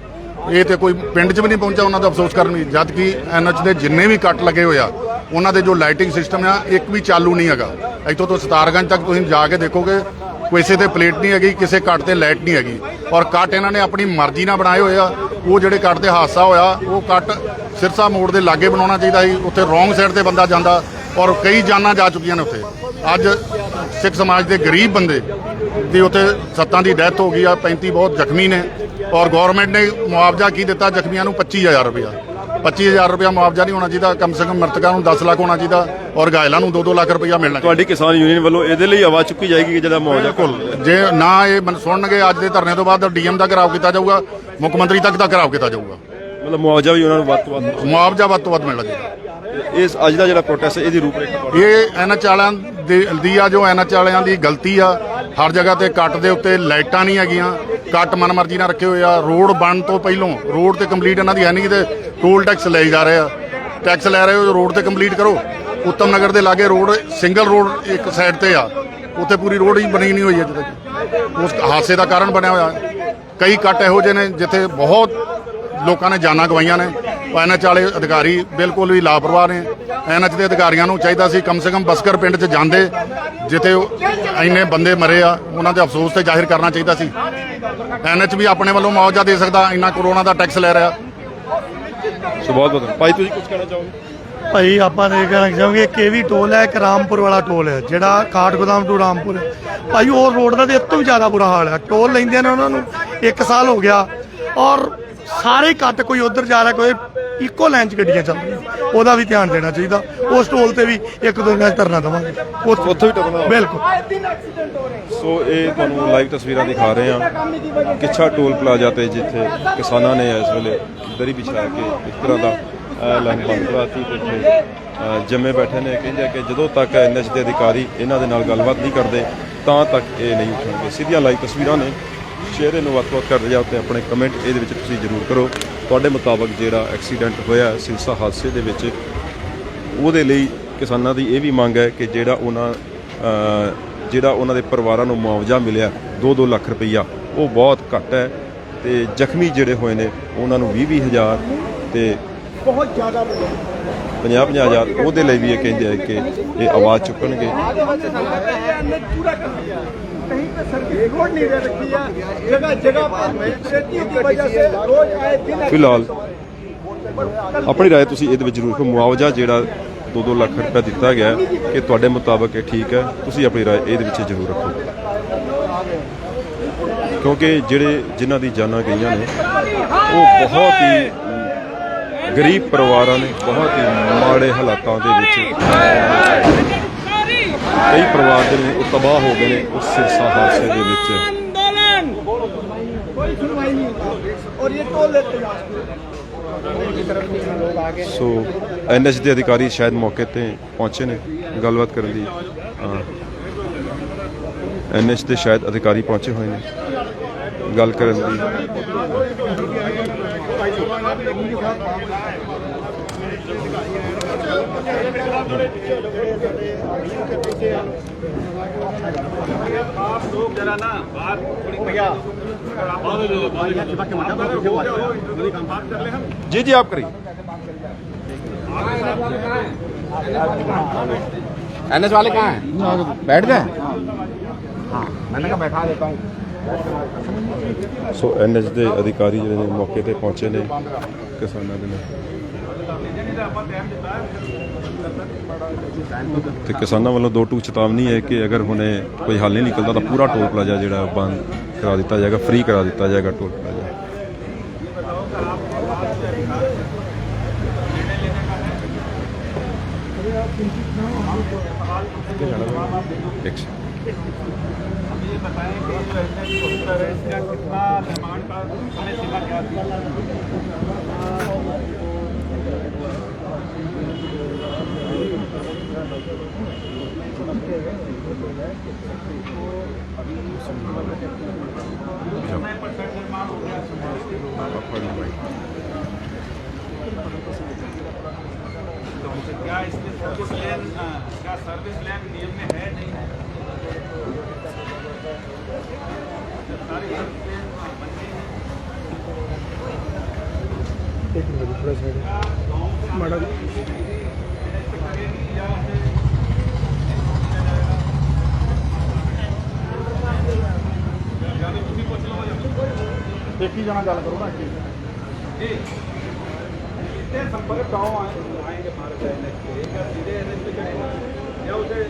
ਇਹ ਤੇ ਕੋਈ ਪਿੰਡ 'ਚ ਵੀ ਨਹੀਂ ਪਹੁੰਚਾ ਉਹਨਾਂ ਦਾ ਅਫਸੋਸ ਕਰਨ ਵੀ, ਜਦ ਕਿ ਐਨਐਚ ਦੇ ਜਿੰਨੇ ਵੀ ਕੱਟ ਲੱਗੇ ਹੋਏ ਆ ਉਹਨਾਂ ਦੇ ਜੋ ਲਾਈਟਿੰਗ ਸਿਸਟਮ ਆ ਇੱਕ ਵੀ ਚਾਲੂ ਨਹੀਂ ਹੈਗਾ। ਇੱਥੋਂ ਤੋਂ ਸਤਾਰਗੰਜ ਤੱਕ ਤੁਸੀਂ ਜਾ ਕੇ ਦੇਖੋਗੇ ਕਿਸੇ ਤੇ ਪਲੇਟ ਨਹੀਂ ਹੈਗੀ, ਕਿਸੇ ਕੱਟ ਤੇ ਲਾਈਟ ਨਹੀਂ ਹੈਗੀ। ਔਰ ਕੱਟ ਇਹਨਾਂ ਨੇ ਆਪਣੀ ਮਰਜ਼ੀ ਨਾਲ ਬਣਾਏ ਹੋਏ ਆ। ਉਹ ਜਿਹੜੇ ਕੱਟ ਤੇ ਹਾਦਸਾ ਹੋਇਆ ਉਹ ਕੱਟ ਸਿਰਸਾ ਮੋੜ ਦੇ ਲਾਗੇ ਬਣਾਉਣਾ ਚਾਹੀਦਾ ਸੀ, ਉੱਥੇ ਰੋਂਗ ਸਾਈਡ ਤੇ ਬੰਦਾ ਜਾਂਦਾ ਔਰ ਕਈ ਜਾਨਾਂ ਜਾ ਚੁੱਕੀਆਂ ਨੇ ਉੱਥੇ। ਅੱਜ ਸਿੱਖ ਸਮਾਜ ਦੇ ਗਰੀਬ ਬੰਦੇ ਦੀ ਉੱਥੇ 7 ਦੀ ਡੈਥ ਹੋ ਗਈ ਆ, 35 ਬਹੁਤ ਜ਼ਖਮੀ ਨੇ। ਔਰ ਗਵਰਨਮੈਂਟ ਨੇ ਮੁਆਵਜ਼ਾ ਕੀ ਦਿੱਤਾ ਜ਼ਖਮੀਆਂ ਨੂੰ? 25000 ਰੁਪਇਆ। 25000 ਰੁਪਇਆ ਮੁਆਵਜ਼ਾ ਨਹੀਂ ਹੋਣਾ ਚਾਹੀਦਾ, ਕਮ ਸੇ ਕਮ ਮ੍ਰਿਤਕਾਂ ਨੂੰ 10 ਲੱਖ ਹੋਣਾ ਚਾਹੀਦਾ ਔਰ ਘਾਇਲਾਂ ਨੂੰ 2-2 ਲੱਖ ਰੁਪਇਆ ਮਿਲਣਾ। ਤੁਹਾਡੀ ਕਿਸਾਨ ਯੂਨੀਅਨ ਵੱਲੋਂ ਇਹਦੇ ਲਈ ਆਵਾਜ਼ ਚੁੱਕੀ ਜਾਏਗੀ ਕਿ ਜਿਹੜਾ ਮੁਆਵਜ਼ਾ ਜੇ ਨਾ ਇਹ ਸੁਣਨਗੇ ਅੱਜ ਦੇ ਧਰਨੇ ਤੋਂ ਬਾਅਦ ਡੀਐਮ ਦਾ ਘਿਰਾਓ ਕੀਤਾ ਜਾਊਗਾ, ਮੁੱਖ ਮੰਤਰੀ ਤੱਕ ਦਾ ਘਿਰਾਓ ਕੀਤਾ ਜਾਊਗਾ। ਮਤਲਬ ਮੁਆਵਜ਼ਾ ਵੀ ਉਹਨਾਂ ਨੂੰ ਵੱਧ ਤੋਂ ਵੱਧ ਮੁਆਵਜ਼ਾ ਵੱਧ ਤੋਂ ਵੱਧ ਮਿਲਣਾ ਚਾਹੀਦਾ। ਇਸ ਅੱਜ ਦਾ ਜਿਹੜਾ ਪ੍ਰੋਟੈਸਟ ਇਹਦੀ ਰੂਪਰੇਖਾ ਇਹ ਐਨਐਚ ਵਾਲਿਆਂ ਦੀ ਆ, ਜੋ ਐਨਐਚ ਵਾਲਿਆਂ ਦੀ ਗਲਤੀ ਆ। ਹਰ ਜਗ੍ਹਾ ਤੇ ਕੱਟ ਦੇ ਉੱਤੇ ਲਾਈਟਾਂ ਨਹੀਂ ਹੈਗੀਆਂ, ਕੱਟ ਮਨਮਰਜ਼ੀ ਨਾਲ ਰੱਖੇ ਹੋਏ ਆ। ਰੋਡ ਬਣਨ ਤੋਂ ਪਹਿਲੋਂ ਰੋਡ ਤੇ ਕੰਪਲੀਟ ਇਹਨਾਂ ਦੀ ਹੈ ਨਹੀਂ ਤੇ ਟੋਲ ਟੈਕਸ ਲੈ ਜਾ ਰਹੇ ਆ। ਟੈਕਸ ਲੈ ਰਹੇ ਹੋ, ਰੋਡ ਤੇ ਕੰਪਲੀਟ ਕਰੋ। ਉੱਤਮ ਨਗਰ ਦੇ ਲਾਗੇ ਰੋਡ ਸਿੰਗਲ ਰੋਡ ਇੱਕ ਸਾਈਡ ਤੇ ਆ, ਉੱਥੇ ਪੂਰੀ ਰੋਡ ਹੀ ਬਣੀ ਨਹੀਂ ਹੋਈ ਅਜੇ ਤੱਕ। ਉਸ ਹਾਦਸੇ ਦਾ ਕਾਰਨ ਬਣਿਆ ਹੋਇਆ। ਕਈ ਕੱਟ ਇਹੋ ਜਿਹੇ ਨੇ ਜਿੱਥੇ ਬਹੁਤ ਲੋਕਾਂ ਨੇ ਜਾਨਾਂ ਗਵਾਈਆਂ ਨੇ। ਐਨਐਚ ਵਾਲੇ ਅਧਿਕਾਰੀ ਬਿਲਕੁਲ ਵੀ ਲਾਪਰਵਾਹ ਨੇ। ਐਨਐਚ ਦੇ ਅਧਿਕਾਰੀਆਂ ਨੂੰ ਚਾਹੀਦਾ ਸੀ ਕਮ ਸੇ ਕਮ ਬਸਕਰ ਪਿੰਡ 'ਚ ਜਾਂਦੇ, ਜਿੱਥੇ ਇੰਨੇ ਬੰਦੇ ਮਰੇ ਆ, ਉਹਨਾਂ ਦੇ ਅਫਸੋਸ ਤੇ ਜ਼ਾਹਿਰ ਕਰਨਾ ਚਾਹੀਦਾ ਸੀ। ਐਨਐਚ ਵੀ ਆਪਣੇ ਵੱਲੋਂ ਮੁਆਵਜ਼ਾ ਦੇ ਸਕਦਾ, ਇੰਨਾ ਕਰੋਨਾ ਦਾ ਟੈਕਸ ਲੈ ਰਿਹਾ। ਸੋ ਬਹੁਤ ਬਹੁਤ ਭਾਈ, ਤੁਸੀਂ ਕੁਝ ਕਹਿਣਾ ਚਾਹੋਗੇ? ਭਾਈ ਆਪਾਂ ਨੇ ਕਹਿਣਾ ਚਾਹਾਂਗੇ ਕਿ ਇਹ ਵੀ ਟੋਲ ਹੈ, ਇੱਕ ਰਾਮਪੁਰ ਵਾਲਾ ਟੋਲ ਹੈ ਜਿਹੜਾ ਕਾਠਗੋਦਾਮ ਟੂ ਰਾਮਪੁਰ ਹੈ। ਭਾਈ ਉਹ ਰੋਡ ਦਾ ਤੇ ਇਸ ਤੋਂ ਵੀ ਜ਼ਿਆਦਾ ਬੁਰਾ ਹਾਲ ਹੈ। ਟੋਲ ਲੈਂਦੇ ਨੇ ਉਹਨਾਂ ਨੂੰ 1 ਸਾਲ ਹੋ ਗਿਆ ਔਰ ਸਾਰੇ ਕੱਟ ਕੋਈ ਉਧਰ ਜਾ ਰਿਹਾ, ਕੋਈ ਇੱਕੋ ਲਾਈਨ 'ਚ ਗੱਡੀਆਂ ਚੱਲ ਰਹੀਆਂ। ਉਹਦਾ ਵੀ ਧਿਆਨ ਦੇਣਾ ਚਾਹੀਦਾ। ਉਸ ਟੋਲ ਤੇ ਵੀ 1-2 ਦਿਨਾਂ 'ਚ ਧਰਨਾ ਦੇਵਾਂਗੇ, ਉੱਥੇ ਵੀ ਟਰਨਾ ਬਿਲਕੁਲ। ਸੋ ਇਹ ਤੁਹਾਨੂੰ ਲਾਈਵ ਤਸਵੀਰਾਂ ਦਿਖਾ ਰਹੇ ਹਾਂ ਕਿੱਛਾ ਟੋਲ ਪਲਾਜ਼ਾ ਤੇ, ਜਿੱਥੇ ਕਿਸਾਨਾਂ ਨੇ ਇਸ ਵੇਲੇ ਦਰੀ ਵਿਛਾ ਕੇ ਇਸ ਤਰ੍ਹਾਂ ਦਾ ਐਲਾਨ ਬੰਦ ਕਰਾਤੀ ਤੇ ਇੱਥੇ ਜੰਮੇ ਬੈਠੇ ਨੇ। ਕਹਿੰਦੇ ਕਿ ਜਦੋਂ ਤੱਕ ਐਨਐਚ ਦੇ ਅਧਿਕਾਰੀ ਇਹਨਾਂ ਦੇ ਨਾਲ ਗੱਲਬਾਤ ਨਹੀਂ ਕਰਦੇ ਤਾਂ ਤੱਕ ਇਹ ਨਹੀਂ ਉੱਠਣਗੇ। ਸਿੱਧੀਆਂ ਲਾਈਵ ਤਸਵੀਰਾਂ ਨੇ, ਸ਼ੇਅਰ ਇਹਨੂੰ ਵੱਧ-ਵੱਧ ਕਰਦੇ ਜਾਓ ਤੇ ਆਪਣੇ ਕਮੈਂਟ ਇਹਦੇ ਵਿੱਚ ਤੁਸੀਂ ਜ਼ਰੂਰ ਕਰੋ। ਤੁਹਾਡੇ ਮੁਤਾਬਕ ਜਿਹੜਾ ਐਕਸੀਡੈਂਟ ਹੋਇਆ ਸਿਰਸਾ ਹਾਦਸੇ ਦੇ ਵਿੱਚ, ਉਹਦੇ ਲਈ ਕਿਸਾਨਾਂ ਦੀ ਇਹ ਵੀ ਮੰਗ ਹੈ ਕਿ ਜਿਹੜਾ ਉਹਨਾਂ ਦੇ ਪਰਿਵਾਰਾਂ ਨੂੰ ਮੁਆਵਜ਼ਾ ਮਿਲਿਆ 2-2 ਲੱਖ ਰੁਪਈਆ, ਉਹ ਬਹੁਤ ਘੱਟ ਹੈ। ਤੇ ਜ਼ਖਮੀ ਜਿਹੜੇ ਹੋਏ ਨੇ ਉਹਨਾਂ ਨੂੰ 20-20 ਹਜ਼ਾਰ ਤੇ ਬਹੁਤ ਜ਼ਿਆਦਾ 50-50 ਹਜ਼ਾਰ, ਉਹਦੇ ਲਈ ਵੀ ਇਹ ਕਹਿੰਦੇ ਆ ਕਿ ਇਹ ਆਵਾਜ਼ ਚੁੱਕਣਗੇ। कहीं पे सर्विस रोड नहीं दे रखी है, जगह जगह पर खेती की वजह से रोज आए दिन। ਫਿਲਹਾਲ ਆਪਣੀ ਰਾਏ ਤੁਸੀਂ ਇਹਦੇ ਵਿੱਚ ਜ਼ਰੂਰ ਰੱਖੋ। ਮੁਆਵਜ਼ਾ ਜਿਹੜਾ 2-2 ਲੱਖ ਰੁਪਏ ਦਿੱਤਾ ਗਿਆ ਕਿ ਤੁਹਾਡੇ ਮੁਤਾਬਕ ਇਹ ਠੀਕ ਹੈ, ਤੁਸੀਂ ਆਪਣੀ ਰਾਏ ਇਹਦੇ ਵਿੱਚ ਜ਼ਰੂਰ ਰੱਖੋ। ਕਿਉਂਕਿ ਜਿਨ੍ਹਾਂ ਦੀ ਜਾਨਾਂ ਗਈਆਂ ਨੇ ਉਹ ਬਹੁਤ ਹੀ ਗਰੀਬ ਪਰਿਵਾਰਾਂ ਨੇ, ਬਹੁਤ ਹੀ ਮਾੜੇ ਹਾਲਾਤਾਂ ਦੇ ਵਿੱਚ। ਕਈ ਪਰਿਵਾਰ ਜਿਹੜੇ ਨੇ ਉਹ ਤਬਾਹ ਹੋ ਗਏ ਨੇ ਉਸ ਸਿਰਸਾ ਹਾਦਸੇ ਦੇ ਵਿੱਚ। कोई सुनवाई नहीं होती और ये टोल लेते हैं। ਸੋ ਐਨਐਚ ਦੇ ਅਧਿਕਾਰੀ ਸ਼ਾਇਦ ਮੌਕੇ ਤੇ ਪਹੁੰਚੇ ਨੇ ਗੱਲਬਾਤ ਕਰਨ ਦੀ। ਐਨਐਚ ਦੇ ਸ਼ਾਇਦ ਅਧਿਕਾਰੀ ਪਹੁੰਚੇ ਹੋਏ ਨੇ ਗੱਲ ਕਰਨ ਦੀ। जी जी आप करिए। एनएच वाले कहाँ हैं? बैठ गए? हाँ, मैंने कहा बैठा देता हूँ। ਸੋ ਐਨਐਚ ਦੇ ਅਧਿਕਾਰੀ ਜਿਹੜੇ ਨੇ ਮੌਕੇ ਤੇ ਪਹੁੰਚੇ ਨੇ ਕਿਸਾਨਾਂ ਦੇ ਨਾਲ ਤੇ ਕਿਸਾਨਾਂ ਵੱਲੋਂ 2 ਚੇਤਾਵਨੀ ਹੈ ਕਿ ਅਗਰ ਹੁਣੇ ਕੋਈ ਹੱਲ ਨਹੀਂ ਨਿਕਲਦਾ ਤਾਂ ਪੂਰਾ ਟੋਲ ਪਲਾਜ਼ਾ ਜਿਹੜਾ ਬੰਦ ਕਰਾ ਦਿੱਤਾ ਜਾਏਗਾ, ਫ੍ਰੀ ਕਰਾ ਦਿੱਤਾ ਜਾਏਗਾ ਟੋਲ ਪਲਾਜ਼ਾ। क्या इसमें सर्विस लेन क्या सर्विस लेन नियम में है नहीं है? मैडम देखी जाना गल करो ना संपर्क गाँव आएंगे भारत एनएच के क्या सीधे एनएच पे चढ़ेगा या उसे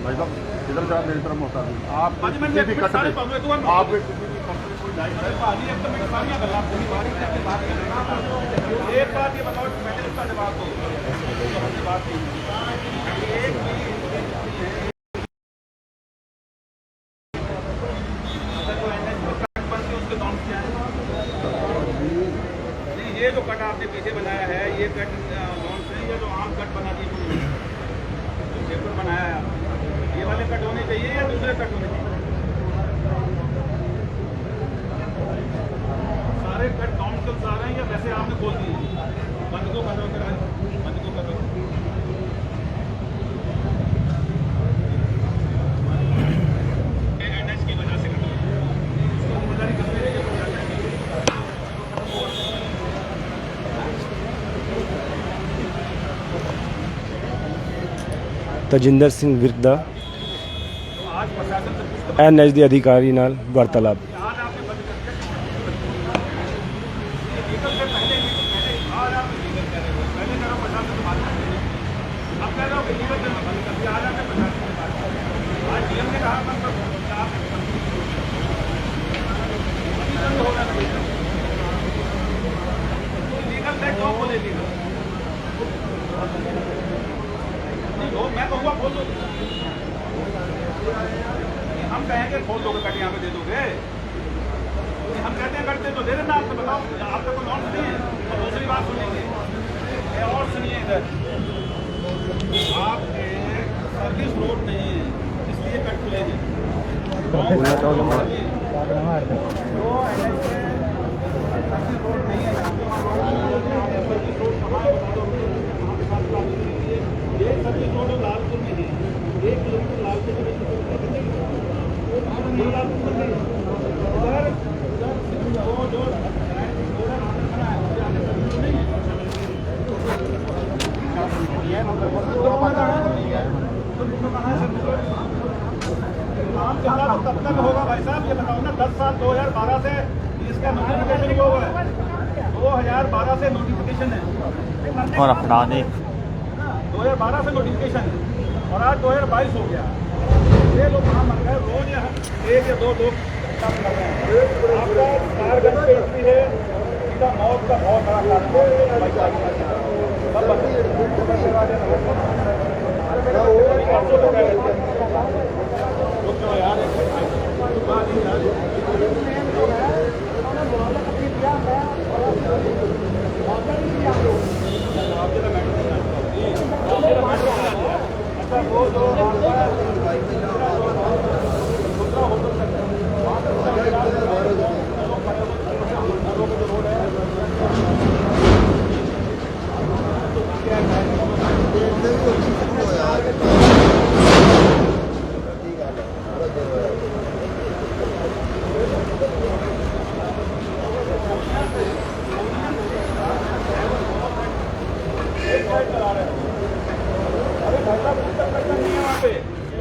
भाई साहब इधर से आप मेरी तरफ मौका दीजिए। आप किसी भी कट पे आप एक बात ये बताओ, मैंने इसका जवाब दो। ये जो कट आपने पीछे बनाया है, ये कट नॉन से या जो आम कट बना दी जो पेपर बनाया है आपने, ये वाले कट होने चाहिए या दूसरे कट होने चाहिए? सारे कट काउंसिल आ रहे हैं या वैसे आपने बोल दिए बंद को कर दो, बंद को कर दो? एनएच की वजह से ਤਜਿੰਦਰ ਸਿੰਘ ਵਿਰਕ ਦਾ ਐਨਐਚ ਦੇ ਅਧਿਕਾਰੀ ਨਾਲ ਵਾਰਤਾਲਾਪ। मैं कहूँगा बोल दो। हम कहेंगे खोल दोगे कट यहाँ पे दे दोगे, हम कहते हैं कट दे तो दे देना। आपको बताओ, आपका कोई और सुनिए और दूसरी बात सुनेंगे और सुनिए इधर, आपके सर्विस रोड नहीं है इसलिए कट खुलेगी। एक सर्विस रोड लालपुर में है, 1 किलोमीटर लालपुर में तब तक होगा भाई साहब, ये बताओ ना 10 साल 2012 से इसका नोटिफिकेशन हुआ है, 2012 से नोटिफिकेशन है और अपना 2012 से नोटिफिकेशन है और आज 2022 हो गया। ये लोग वहाँ मर गए, रोज यहाँ 1 या 2 लोग काम कर रहे हैं। आपका कारगंज पे इतनी है, इसका मौत का बहुत बड़ा कारण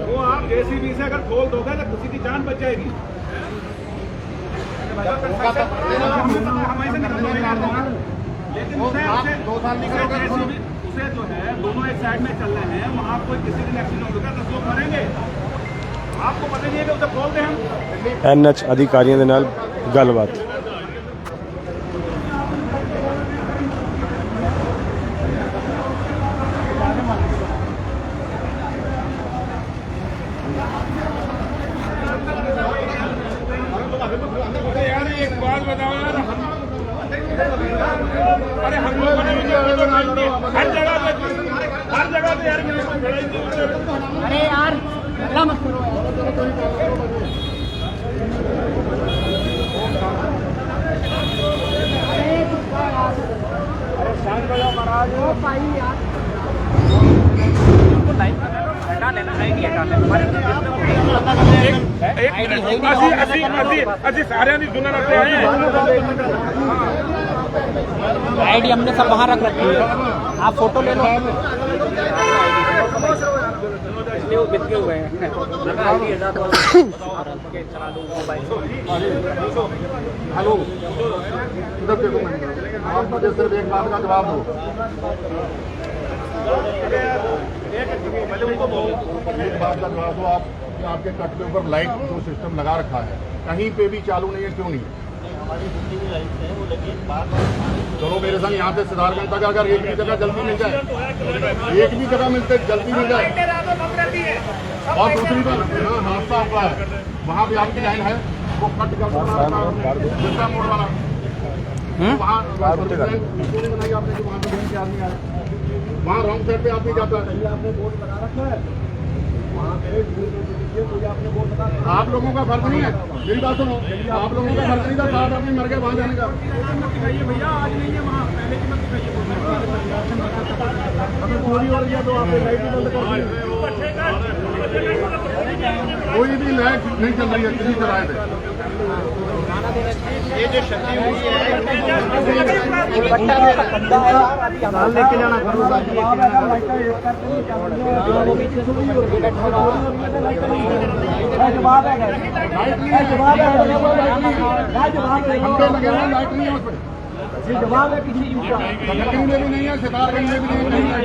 वो आप जेसीबी से अगर खोल दोगे तो किसी की जान बच जाएगी। लेकिन उसे 2 साल उसे जो है दोनों एक साइड में चल रहे हैं, वहाँ कोई किसी दिन एक्सीडेंट होगा 10 लोग मरेंगे। आपको पता नहीं है कि उसे खोल दें हम। NH अधिकारियों के नाल गलबात। यार एक बात बताओ यार, अरे हम लोगों ने हर जगह पे यार अरे यार मत करो ਅਸੀਂ ਸਾਰਿਆਂ ਦੀ ਸੁਣਨ ਆਤੇ ਆਏ हैं। आईडी हमने सब वहाँ रख रखी है, आप फोटो ले लो। वो बिक हुए हैं। हेलो, इधर देखो, आप मुझे सिर्फ एक बात का जवाब दो। एक बात का जवाब दो आप, आपके कट के ऊपर लाइट जो सिस्टम लगा रखा है कहीं पे भी चालू नहीं है, क्यों नहीं? चलो मेरे संग यहाँ से सिद्धार्थगंज तक अगर एक भी जगह जल्दी मिल जाए, एक भी जगह मिलते जल्दी मिल जाए। और दूसरी बात, यहाँ हादसा हुआ है, वहाँ भी आपकी लाइन है, वो कट कर मोड़ वाला वहाँ आपने जो वहाँ पे आदमी आए, वहाँ रॉन्ग साइड पे आदमी जाता है। आपने बोर्ड बना रखा है वहाँ पे, आपने बोर्ड बता, आप लोगों का फर्ज नहीं है। मेरी बात सुनो, आप लोगों का फर्ज नहीं था 7 आदमी मर गए वहाँ जाने का। भैया आज नहीं है वहाँ, पहले की मत दिखाइए। हमें पूरी हो रही है तो आपने लाइट भी बंद कर दी। कोई भी लाइट नहीं चल रही है किसी तरह से। ये जो क्षति हुई है लेके जाना लाइट नहीं है उस पर, ये जवाब है किसी चीज का। नकली में भी नहीं है, सितारगंज में भी नहीं है।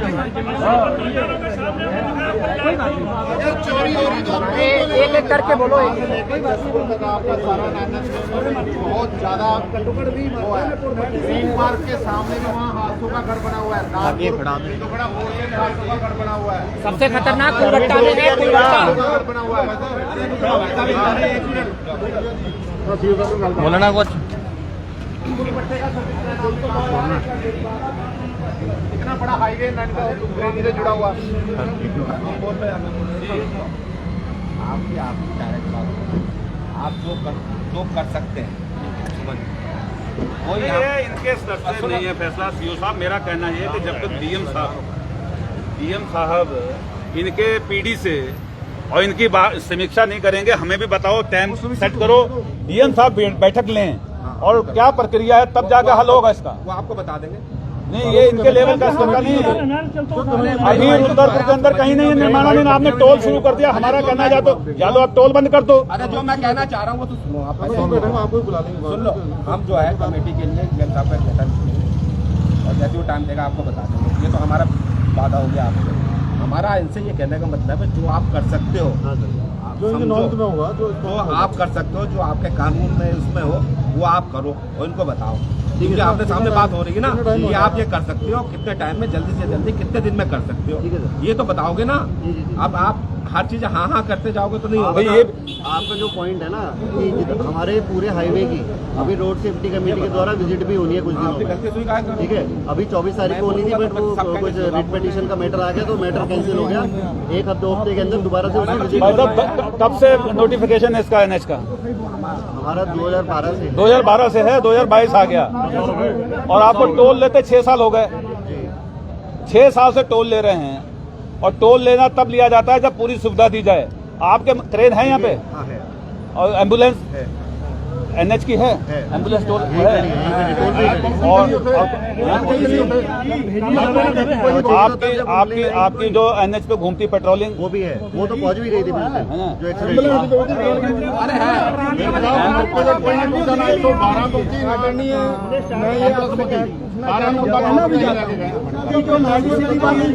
एक एक करके बोलो। आपका सारा बहुत ज्यादा ग्रीन पार्क के सामने में वहाँ हादसों का सबसे खतरनाक कुलबट्टा में है कुलबट्टा। बोला ना कुछ। इतना बड़ा हाईवे नैनीताल से जुड़ा हुआ। आप जो कर सकते हैं ये इनके स्तर से नहीं है फैसला। सीओ साहब, मेरा कहना ये है कि जब तक डीएम साहब इनके पीडी से और इनकी समीक्षा नहीं करेंगे, हमें भी बताओ, टाइम सेट करो, डीएम साहब बैठक लें और क्या प्रक्रिया है, तब जाकर हल होगा इसका। वो आपको बता देंगे। नहीं, ये इनके लेवल का स्तर का नहीं है। अभी रुद्रपुर के अंदर कहीं नहीं है निर्माणाधीन, आपने टोल शुरू कर दिया। हमारा कहना या तो आप टोल बंद कर दो। अरे जो मैं कहना चाह रहा हूँ वो तो सुनो, आप सुन लो। हम जो है कमेटी के लिए डीएम साहब का गठन और जैसे वो टाइम देगा आपको बता देंगे। ये तो हमारा वादा हो गया आपसे। हमारा इनसे ये कहने का मतलब है जो आप कर सकते हो, जो होगा तो आप कर सकते हो, जो आपके कानून में उसमें हो वो आप करो और इनको बताओ। क्योंकि आपके सामने बात हो रही है ना कि आप ये कर सकते हो, कितने टाइम में, जल्दी से जल्दी, कितने दिन में कर सकते हो, ये तो बताओगे ना। अब आप हर चीज हाँ करते जाओगे तो नहीं होगा। ये आपका जो पॉइंट है ना कि हमारे पूरे हाईवे की अभी रोड सेफ्टी कमेटी के द्वारा विजिट भी होनी है कुछ दिनों में, ठीक है। अभी 24 तारीख को होनी थी, बट वो कुछ रिट पिटीशन का मैटर आ गया तो मैटर कैंसिल हो गया। एक हफ्ते के अंदर दोबारा से उसकी विजिट। कब से नोटिफिकेशन है इसका एनएच का? हमारा 2012 से 2012 से है, 2022 आ गया और आपको टोल लेते 6 साल हो गए। 6 साल से टोल ले रहे हैं और टोल लेना तब लिया जाता है जब पूरी सुविधा दी जाए। आपके क्रेन है यहाँ पे और एम्बुलेंस एनएच की है, एम्बुलेंस टोल है और आपकी जो एनएच पे घूमती पेट्रोलिंग वो भी है, वो तो पहुंच भी गई थी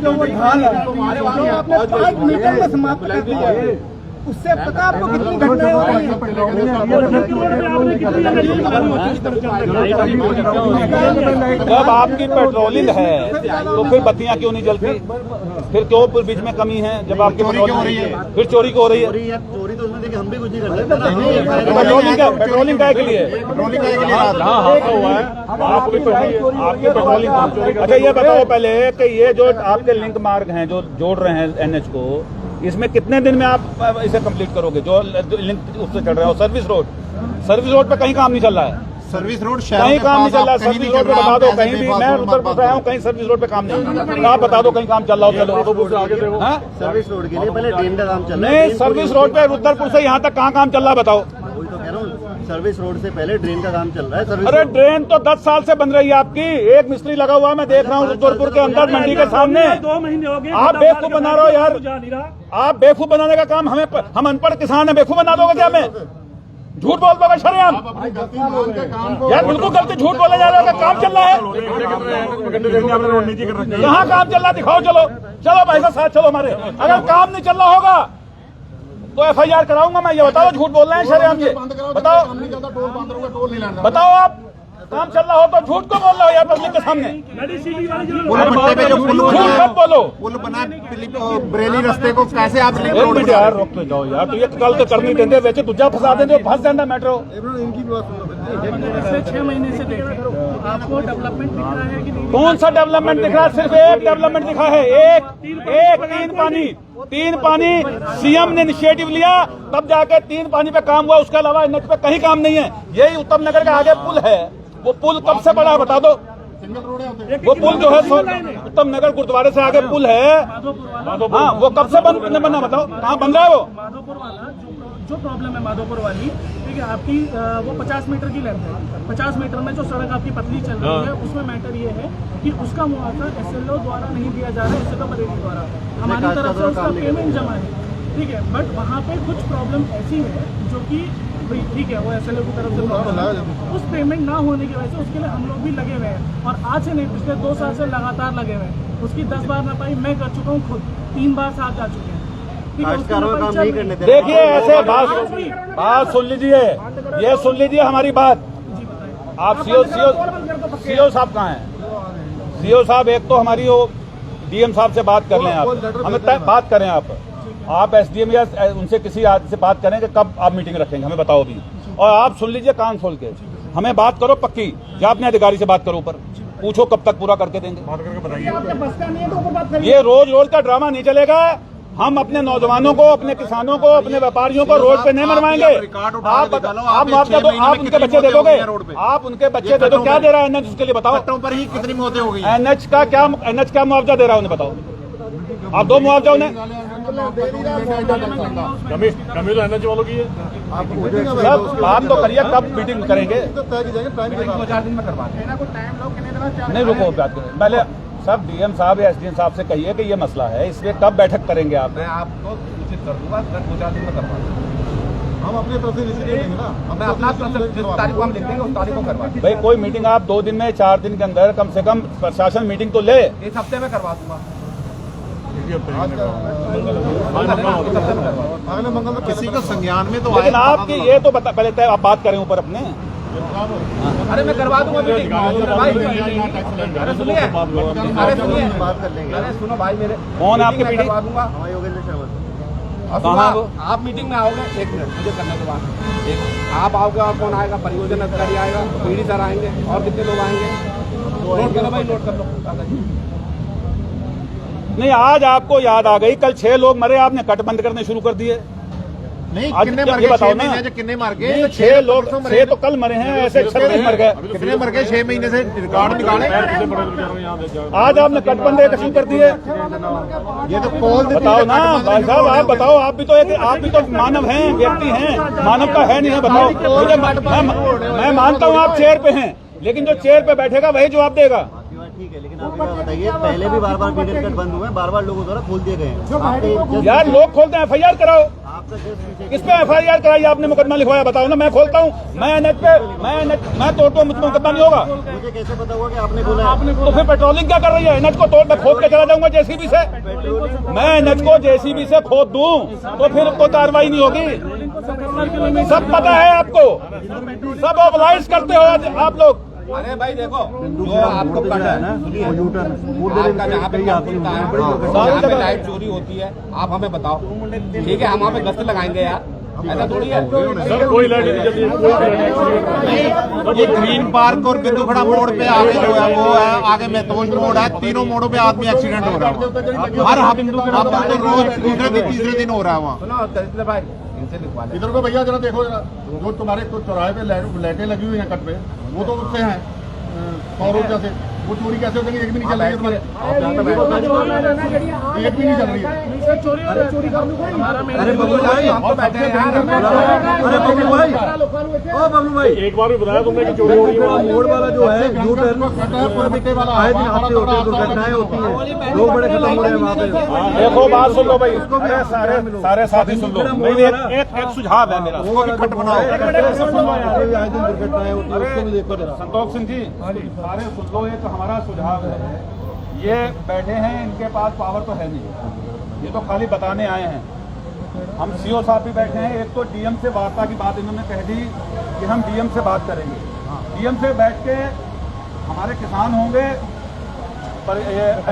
जो उससे पता आपको कितनी घटनाएं हो रही जब आपकी पेट्रोलिंग है तो फिर बत्तियां क्यों नहीं जलती? फिर क्यों बीच में कमी है? जब आपकी पेट्रोलिंग हो रही है फिर चोरी क्यों हो रही है? चोरी तो उसमें देखिए हम भी कुछ नहीं कर सकते। पेट्रोलिंग का के लिए आपकी पेट्रोलिंग। अच्छा ये बताओ पहले कि ये जो आपके लिंक मार्ग हैं जो जोड़ रहे हैं एनएच को, इसमें कितने दिन में आप इसे कंप्लीट करोगे जो लिंक उससे चल रहा है? सर्विस रोड पे कहीं काम नहीं चल रहा है। सर्विस रोड कहीं काम नहीं चल रहा है। सर्विस रोड पे बता दो कहीं भी। मैं रुद्रपुर से आया हूँ, कहीं सर्विस रोड पे काम नहीं। आप बता दो कहीं काम चल रहा हो। चलो सर्विस रोड के लिए पहले ड्रेन का काम चल रहा नहीं, सर्विस रोड पे रुद्रपुर से यहाँ तक कहाँ काम चल रहा है बताओ? वही तो कह रहा हूँ, सर्विस रोड से पहले ड्रेन का काम चल रहा है। अरे ड्रेन तो 10 साल से बन रही है आपकी। एक मिस्त्री लगा हुआ है, मैं देख रहा हूँ रुद्रपुर के अंदर मंडी के सामने। 2 महीने हो गए। आप बेवकूफ बना रहे हो यार। आप बेवकूफ बनाने का काम हम अनपढ़ किसान है, बेवकूफ बना दोगे क्या? हमें झूठ बोल दोगे शरेआम यार? बिल्कुल गलती, झूठ बोले जा रहे हो। काम चल रहा है, कहाँ काम चल रहा है दिखाओ। चलो भाई साहब चलो हमारे। अगर काम नहीं चल रहा होगा तो एफआईआर कराऊंगा मैं। ये बताओ झूठ बोल रहे हैं शरेआम ये बताओ आप काम चल रहा हो तो झूठ को बोल रहे हो यार पब्लिक के सामने? झूठ मत बोलो। पुल बना बरेली रास्ते को कैसे आप एक मिनट यार रोक के जाओ यार। तो ये गल तो करनी देंगे, वैसे दूजा फंसा देंगे, फंस जाता मेट्रो। 6 महीने से देख रहे हो, आपको डेवलपमेंट दिख रहा है कि नहीं? कौन सा डेवलपमेंट दिख रहा है? सिर्फ एक डेवलपमेंट दिखा है, एक तीन पानी सीएम ने इनिशिएटिव लिया तब जाके 3 पानी पे काम हुआ। उसके अलावा एनएच पे कहीं काम नहीं है। यही उत्तम नगर के आगे पुल है, वो पुल कब से बड़ा है बता दो? वो पुल जो है उत्तम नगर गुरुद्वारे से आगे पुल है, हाँ वो कब से बना बताओ? कहाँ बन रहा है वो? माधोपुर वाला जो प्रॉब्लम है माधोपुर वाली, ठीक है, आपकी वो 50 मीटर की लेंथ है। 50 मीटर में जो सड़क आपकी पतली चल रही है उसमें मैटर ये है कि उसका मुआवजा एसएलओ द्वारा नहीं दिया जा रहा है, एसएलओ बरेली द्वारा। हमारी तरफ से उसका पेमेंट जमा है, ठीक है, बट वहाँ पे कुछ प्रॉब्लम ऐसी है जो कि ठीक है वो एसएलओ की तरफ से प्रॉब्लम है। उस पेमेंट ना होने की वजह से उसके लिए हम लोग भी लगे हुए हैं और आज से नहीं पिछले 2 साल से लगातार लगे हुए हैं। उसकी 10 बार ना पाई मैं कर चुका हूँ खुद, 3 बार साथ जा चुके हैं। देखिए ऐसे बात सुन लीजिए, ये सुन लीजिए हमारी बात। आप सीओ साहब कहाँ हैं? सीओ साहब एक तो हमारी वो डीएम साहब से बात कर लें आप, हमें बात करें आप एसडीएम या उनसे किसी आदमी से बात करें कि कब आप मीटिंग रखेंगे, हमें बताओ भी। और आप सुन लीजिए कान खोल के, हमें बात करो पक्की, या अपने अधिकारी से बात करो ऊपर, पूछो कब तक पूरा करके देंगे। ये रोज रोज का ड्रामा नहीं चलेगा। हम अपने नौजवानों को, अपने किसानों को, अपने व्यापारियों को रोड पे नहीं मरवाएंगे। आप मुआवजा दो, आप उनके बच्चे दे दोगे, आप उनके बच्चे दे दो। क्या दे रहा है एनएच उसके लिए बताओ, पर ही कितनी मौतें हो गई। एनएच क्या मुआवजा दे रहा है उन्हें बताओ, आप दो मुआवजा उन्हें। कमी तो एनएच वालों की है। सब बात तो करिए, कब मीटिंग करेंगे। 2-4 दिन में करवा दें। नहीं रुको, बात करें पहले सब डीएम साहब या एसडीएम साहब से कहिए कि ये मसला है, इसलिए कब बैठक करेंगे आप। मैं आपको सूचित कर दूंगा, 2-4 दिन में करवा दें। हम अपने तरफ से देंगे ना, हमें अपना जिस तारीख को हम लिख देंगे उस तारीख को करवा दें। भाई कोई मीटिंग आप 2 दिन में 4 दिन के अंदर कम से कम प्रशासन मीटिंग तो ले। इस हफ्ते में करवा दूंगा। किसी का संज्ञान में तो लेकिन आपकी ये तो बता, पहले आप बात करें ऊपर अपने। अरे मैं करवा दूंगा मीटिंग भाई। अरे सुनिए, बात कर लेंगे। अरे सुनो भाई, मेरे कौन है आपके मीटिंग? करवा दूंगा। आप मीटिंग में आओगे, 1 मिनट मुझे करने के बाद आप आओगे और कौन आएगा? परियोजना अधिकारी आएगा, पीडी सर आएंगे, और कितने लोग आएंगे? नोट करो भाई, नोट कर लो। नहीं, आज आपको याद आ गई, कल 6 लोग मरे, आपने कट बंद करने शुरू कर दिए। नहीं, कितने मर गए बताओ ना। कितने मर गए? 6 लोग, 6 तो कल मरे हैं, ऐसे 36 मर गए। कितने मर गए 6 महीने से? रिकॉर्ड निकाले। आज आपने कट बंद शुरू कर दिए। ये तो कॉल बताओ ना भाई साहब, आप बताओ। आप भी तो मानव हैं, व्यक्ति हैं, मानवता है नहीं है? बताओ मुझे। मैं मानता हूँ आप चेयर पे हैं, लेकिन जो चेयर पे बैठेगा वही जवाब देगा। ठीक है, लेकिन आप बताइए, पहले भी बार मीडिया कट बंद हुए, बार लोगों द्वारा खोल दिए गए हैं। यार लोग खोलते हैं, FIR कराओ। किस पे FIR कराई आपने? मुकदमा लिखवाया? बताओ ना। मैं खोलता हूँ, मैं एनएच पे, मैं तोड़ता हूँ, मुझको मुकदमा नहीं होगा। मुझे कैसे पता हुआ कि आपने बोला? तो फिर पेट्रोलिंग क्या कर रही है? एनएच को तोड़, मैं खोद के चला जाऊंगा जेसीबी से। मैं एनएच को जेसीबी से खोद दूं तो फिर कोई कार्रवाई नहीं होगी। सब पता है आपको, सब ऑर्गेनाइज करते हो आप लोग। अरे भाई देखो, जो आपको पता है ना, आपका जहाँ पे जहाँ पे लाइट चोरी होती है, आप हमें बताओ, ठीक है? हम वहाँ पे गश्त लगाएंगे यार, ऐसा थोड़ी है। सर कोई लाइट नहीं चल रही। ये ग्रीन पार्क और बिंदुखड़ा मोड़ पे आगे जो है वो है, आगे मेतोज मोड़ है, तीनों मोड़ों पे आदमी एक्सीडेंट हो रहा है। हर हफ्ते तो रोज दूसरे दिन तीसरे दिन हो रहा है वहाँ। सुनो भाई, इनसे लिखवा लें। इधर को भैया जरा देखो, जरा जो तुम्हारे तो चौराहे पे लाइटें लगी हुई हैं कट पे, वो तो उससे हैं 100 रुपया से। वो चोरी कैसे हो जाएगी? एक भी नहीं चल रही है तुम्हारे, एक भी नहीं चल रही है। अरे बबलू भाई, हम तो बैठे हैं यार। अरे बबलू भाई, ओ बबलू भाई, एक बार भी बताया तुमने कि चोरी हो रही है। मोड़ वाला जो है यू टर्न, आए दिन हादसे होते हैं, दुर्घटनाएं होती हैं, लोग बड़े खत्म हो रहे हैं वहाँ पे। देखो बात सुन लो भाई, सारे साथी सुन लो। एक सुझाव है मेरा, खट बनाओ। आए दिन दुर्घटनाएं होती हैं, उसको भी देखो जरा। संतोष सिंह जी, सारे सुन लो। एक हमारा सुझाव है, ये बैठे हैं, इनके पास पावर तो है नहीं, ये तो खाली बताने आए हैं। हम सीओ साहब भी बैठे हैं। एक तो डीएम से वार्ता की बात इन्होंने कह दी कि हम डीएम से बात करेंगे। डीएम से बैठ के हमारे किसान होंगे,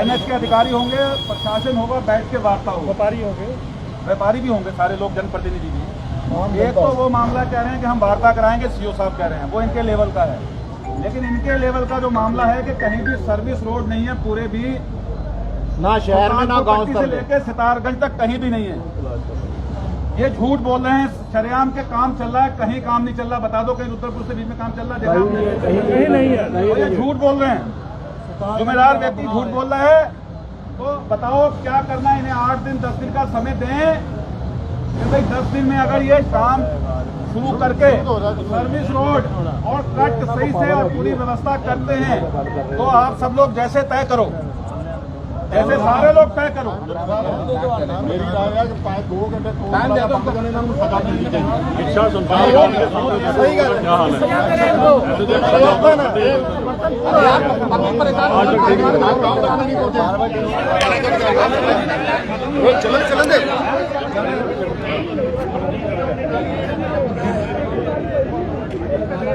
एनएच के अधिकारी होंगे, प्रशासन होगा, बैठ के वार्ता होगी। व्यापारी भी होंगे, सारे लोग, जनप्रतिनिधि भी। एक तो वो मामला कह रहे हैं कि हम वार्ता कराएंगे, सीओ साहब कह रहे हैं, वो इनके लेवल का है। लेकिन इनके लेवल का जो मामला है कि कहीं भी सर्विस रोड नहीं है, पूरे भी ना शहर में ना गांव से लेकर सितारगंज तक कहीं भी नहीं है। ये झूठ बोल रहे हैं, शरेआम के काम चल रहा है, कहीं काम नहीं चल रहा। बता दो कहीं रुद्रपुर से बीच में काम चल रहा है? कहीं नहीं है। ये झूठ बोल रहे हैं, जुम्मेदार व्यक्ति झूठ बोल रहा है। तो बताओ क्या करना है? इन्हें 8 दिन 10 दिन का समय दें कि भाई 10 दिन में अगर ये काम शुरू करके सर्विस रोड और कट सही से और पूरी व्यवस्था करते हैं, तो आप सब लोग जैसे तय करो, जैसे सारे लोग तय करो। मेरी राय है कि 2 घंटे टाइम दे दो, सजा मिलनी चाहिए। इच्छा सुनता हूँ। सही है। चलन दे।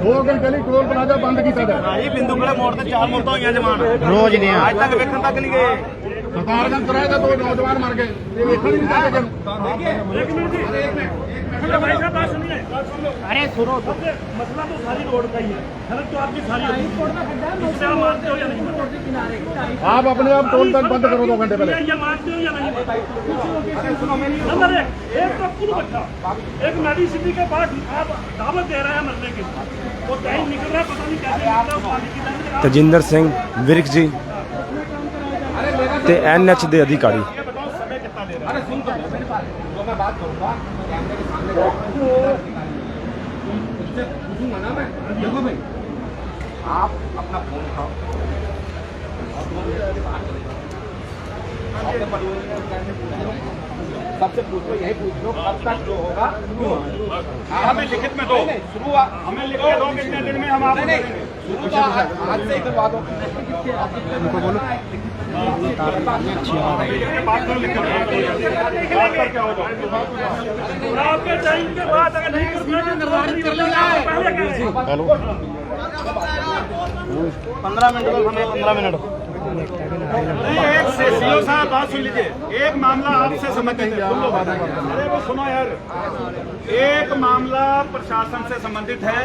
2 घंटे ਲਈ ਟੋਲ ਪਲਾਜ਼ਾ ਬੰਦ ਕੀਤਾ ਜਾਏ। ਇਹ ਬਿੰਦੂਪੁਰੇ ਮੋੜ ਤੇ 4 ਮੌਤਾਂ ਹੋਈਆਂ ਜਵਾਨ रोज नहीं ਅੱਜ ਤੱਕ ਵੇਖਣ ਤੱਕ ਨਹੀਂ ਗਏ। ਸਰਕਾਰ ਕਰਾਇਆ ਤਾਂ 2 ਨੌਜਵਾਨ ਮਰ ਗਏ ਇਹ ਵੇਖਣ ਨਹੀਂ ਚਾਹਤੇ एक मिनट जी, भाई साहब बात सुनिए, बात सुन लो। अरे सुनो सबसे मसला तो सारी रोड का ही है, सड़क तो आपकी सारी होगी। इससे आप मानते हो या नहीं मानते? आप अपने आप टोल टैक्स बंद करो 2 घंटे पहले। ये मानते हो या नहीं? नंबर एक तो कुल बच्चा एक मेडिसिटी के बाद आप दावत दे रहे हैं मरने की, वो टाइम निकल रहा है, पता नहीं कैसे निकल रहा है, पानी की टंकी आप- ਤਜਿੰਦਰ ਸਿੰਘ ਵਿਰਕ जी ਤੇ NH ਦੇ ਅਧਿਕਾਰੀ। ये बताओ समय कितना दे रहा है? अरे सुन तो लो मेरी बात, जो मैं बात करूंगा कैमरे के सामने उनसे पूछूंगा ना मैं। देखो भाई, आप अपना फोन उठाओ और 2 मिनट के बाहर चले जाओ। आपके परिवार में कैसे पूछ लो, सबसे पूछ लो, यही पूछ लो कब तक जो होगा क्यों होगा। हमें लिखित में दो, शुरुआत हमें लिख के दो कितने दिन में हम आपको नहीं शुरू तो आज से ही करवा दो। बात करो, लिख के बात करके आओ जाओ। आपके टाइम के बाद अगर नहीं कर पाए तो पहले करें। 15 मिनट का समय 15 मिनट नहीं, एक से सीओ साहब बात सुन लीजिए। एक मामला आपसे संबंधित है, सुन लो बात। अरे वो सुनो यार, एक मामला प्रशासन से संबंधित है।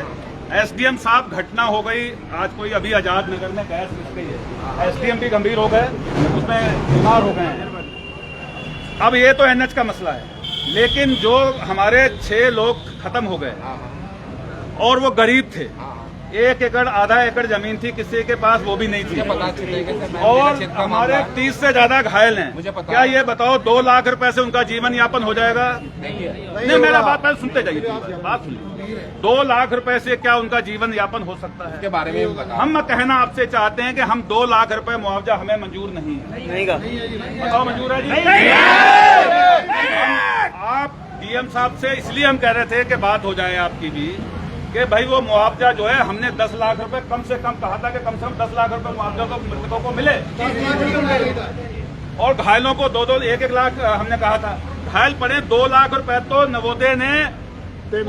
एसडीएम साहब, घटना हो गई आज, कोई अभी आजाद नगर में गैस घुस गई है, एसडीएम भी गंभीर हो गए, उसमें बीमार हो गए हैं। अब ये तो एनएच का मसला है, लेकिन जो हमारे 6 लोग खत्म हो गए और वो गरीब थे, 1 एकड़ आधा एकड़ जमीन थी किसी के पास, वो भी नहीं थी, और हमारे 30 से ज्यादा घायल हैं। क्या ये बताओ 2 लाख रुपए से उनका जीवन यापन हो जाएगा? नहीं, मेरा बात पहले सुनते जाइए, बात सुनिए। 2 लाख रुपए से क्या उनका जीवन यापन हो सकता है? के बारे में बताओ। हम कहना आपसे चाहते हैं कि हम 2 लाख रुपए मुआवजा हमें मंजूर नहीं है। बताओ मंजूर है जी? आप डीएम साहब से इसलिए हम कह रहे थे कि बात हो जाए आपकी भी, कि भाई वो मुआवजा जो है, हमने 10 लाख रुपए कम से कम कहा था कि कम से कम 10 लाख रुपए मुआवजा तो मृतकों को मिले, और घायलों को 2-2 1-1 लाख हमने कहा था। घायल पड़े 2 लाख रुपए तो नवोदय ने 3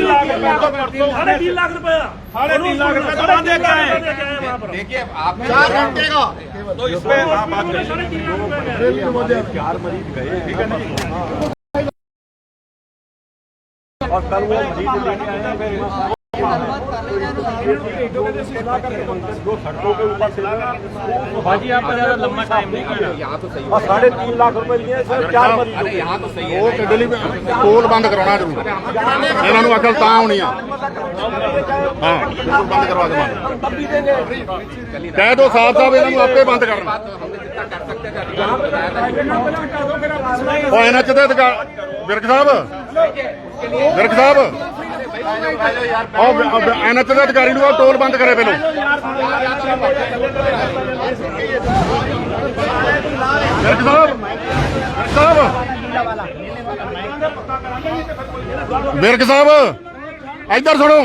लाख रुपए तो परसों 3.5 लाख रुपया 3.5 लाख रुपए तो बांधे गए हैं। वहाँ पर देखिए आप 4 घंटे का तो इस पे आप बात करिए। 3.5 लाख रुपए गए। ठीक है ना जी? और कल वो जीत लेके आए हैं जो सड़कों के ऊपर से बाजी आपका ज्यादा लंबा टाइम नहीं करना। यहाँ तो सही और 3.5 लाख रुपए लिए सर 4 मरीजों अरे यहाँ तो सही है। ਉਹ ਦਿੱਲੀ ਟੋਲ ਬੰਦ ਕਰਾਉਣਾ ਜ਼ਰੂਰ ਇਹਨਾਂ ਨੂੰ ਅਕਲ ਤਾਂ ਹੋਣੀ ਆ ਹਾਂ ਟੋਲ ਬੰਦ ਕਰਵਾ ਦੇਵਾਂਗੇ ਕਹਿ ਦੋ ਸਾਹਿਬ ਇਹਨਾਂ ਨੂੰ ਆਪੇ ਬੰਦ ਕਰਨ हमने जितना कर सकते थे अधिकारियों को बताया था। ਉਹ ਇਹਨਾਂ ਚ ਦੇ ਵਿਰਕ ਸਾਹਿਬ ਉਹ ਇਹਨਾਂ ਚ ਦੇ ਅਧਿਕਾਰੀ ਨੂੰ ਟੋਲ ਬੰਦ ਕਰੇ ਪਹਿਲਾਂ ਵਿਰਕ ਸਾਹਿਬ ਇੱਧਰ ਸੁਣੋ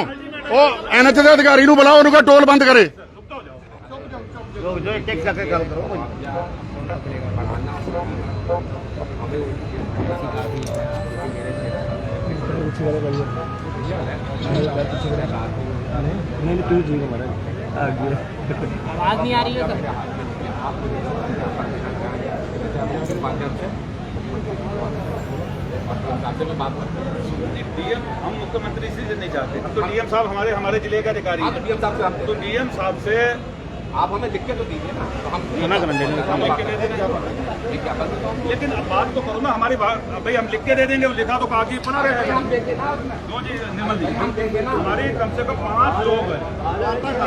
ਉਹ ਐਨਐਚ ਦੇ ਅਧਿਕਾਰੀ ਨੂੰ ਬੁਲਾਓ ਉਹਨੂੰ ਕਹੋ ਟੋਲ ਬੰਦ ਕਰੇ आवाज नहीं आ रही है डीएम हम मुख्यमंत्री से नहीं चाहते, हम तो डीएम साहब हमारे जिले के अधिकारी हैं। डीएम साहब से तो डीएम साहब से आप हमें लिख के तो दीजिए ना, तो हम लिख के दे देंगे। ये क्या बात है? लेकिन अब बात तो करो ना हमारी बात, भाई हम लिख के दे देंगे, लिखा तो कागजी पड़ा रहेगा। हम देंगे ना, क्यों जी निर्मल जी, हम देंगे ना। हमारे कम से कम 5 लोग हैं,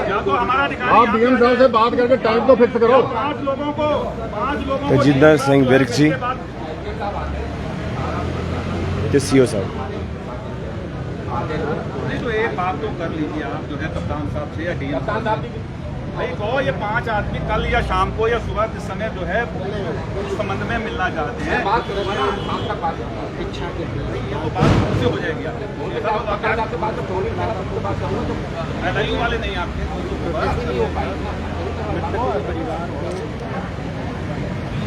या तो हमारा आप अधिकारी डीएम साहब से बात करके टाइम तो फिक्स करो 5 लोगों को तजिंदर सिंह विर्क जी ते सीओ साहब। नहीं तो एक बात तो कर लीजिए आप, जो है कप्तान साहब से या डीएम साहब से, भाई कहो ये 5 आदमी कल या शाम को या सुबह के समय जो है उस संबंध में मिलना चाहते हैं। बात करूंगा ना, शाम तक बात करूंगा। इच्छा के ये तो बात खुद से हो जाएगी आपकी। आपसे बात तो फोन ही आपसे बात करूंगा तो LIU वाले नहीं आपके, नहीं हो पाएगी।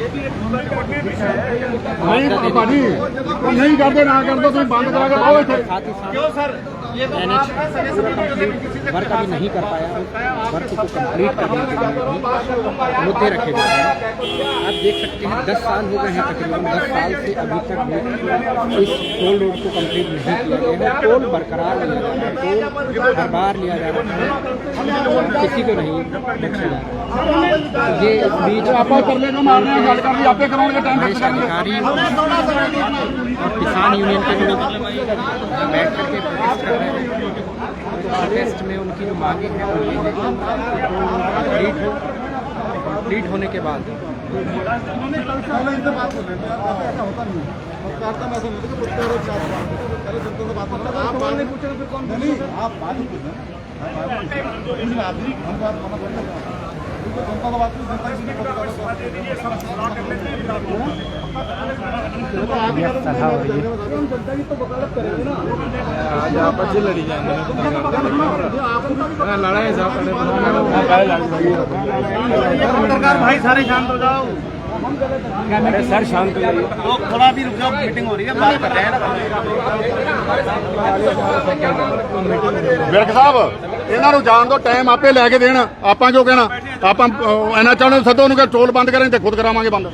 ये भी एक दूसरा का विषय है। नहीं भाजी नहीं करते ना कर दो तुम बंद करा के आओ इतने क्यों सर, NH पूरा कंप्लीट वर्क अभी नहीं कर पाया, वर्क को कंप्लीट करने के लिए मुद्दे रखे गए हैं। आप देख सकते हैं 10 साल हो गए हैं, तकरीबन 10 साल से अभी तक भी इस टोल रोड को कंप्लीट नहीं किया गया है। टोल बरकरार लिया जा रहा है, टोल हर बार लिया जा रहा है, किसी को नहीं बख्शा जा रहा है। ये इस बीच प्रदेश अधिकारी और किसान यूनियन के लोग बैठ करके प्रोटेस्ट कर रहे हैं। प्रोटेस्ट में उनकी जो मांगे हैं वो ये है कि कंप्लीट होने के बाद भाई सारे शांत हो जाओ। सर शांत हो जाइए, थोड़ा भी रुक जाओ, मीटिंग हो रही है, बात कर रहे हैं ना। ਵਿਰਕ ਸਾਹਿਬ ਇਹਨਾਂ ਨੂੰ ਜਾਣ ਦਿਓ, ਟਾਈਮ ਆਪੇ ਲੈ ਕੇ ਦੇਣ। ਆਪਾਂ ਕਿਉਂ ਕਹਿਣਾ, ਆਪਾਂ ਇਹਨਾਂ ਚਾਹੁੰਦੇ ਸੱਦੋ ਉਹਨੂੰ ਕਿ ਟੋਲ ਬੰਦ ਕਰਾਂ ਤੇ ਖੁਦ ਕਰਾਵਾਂਗੇ ਬੰਦ।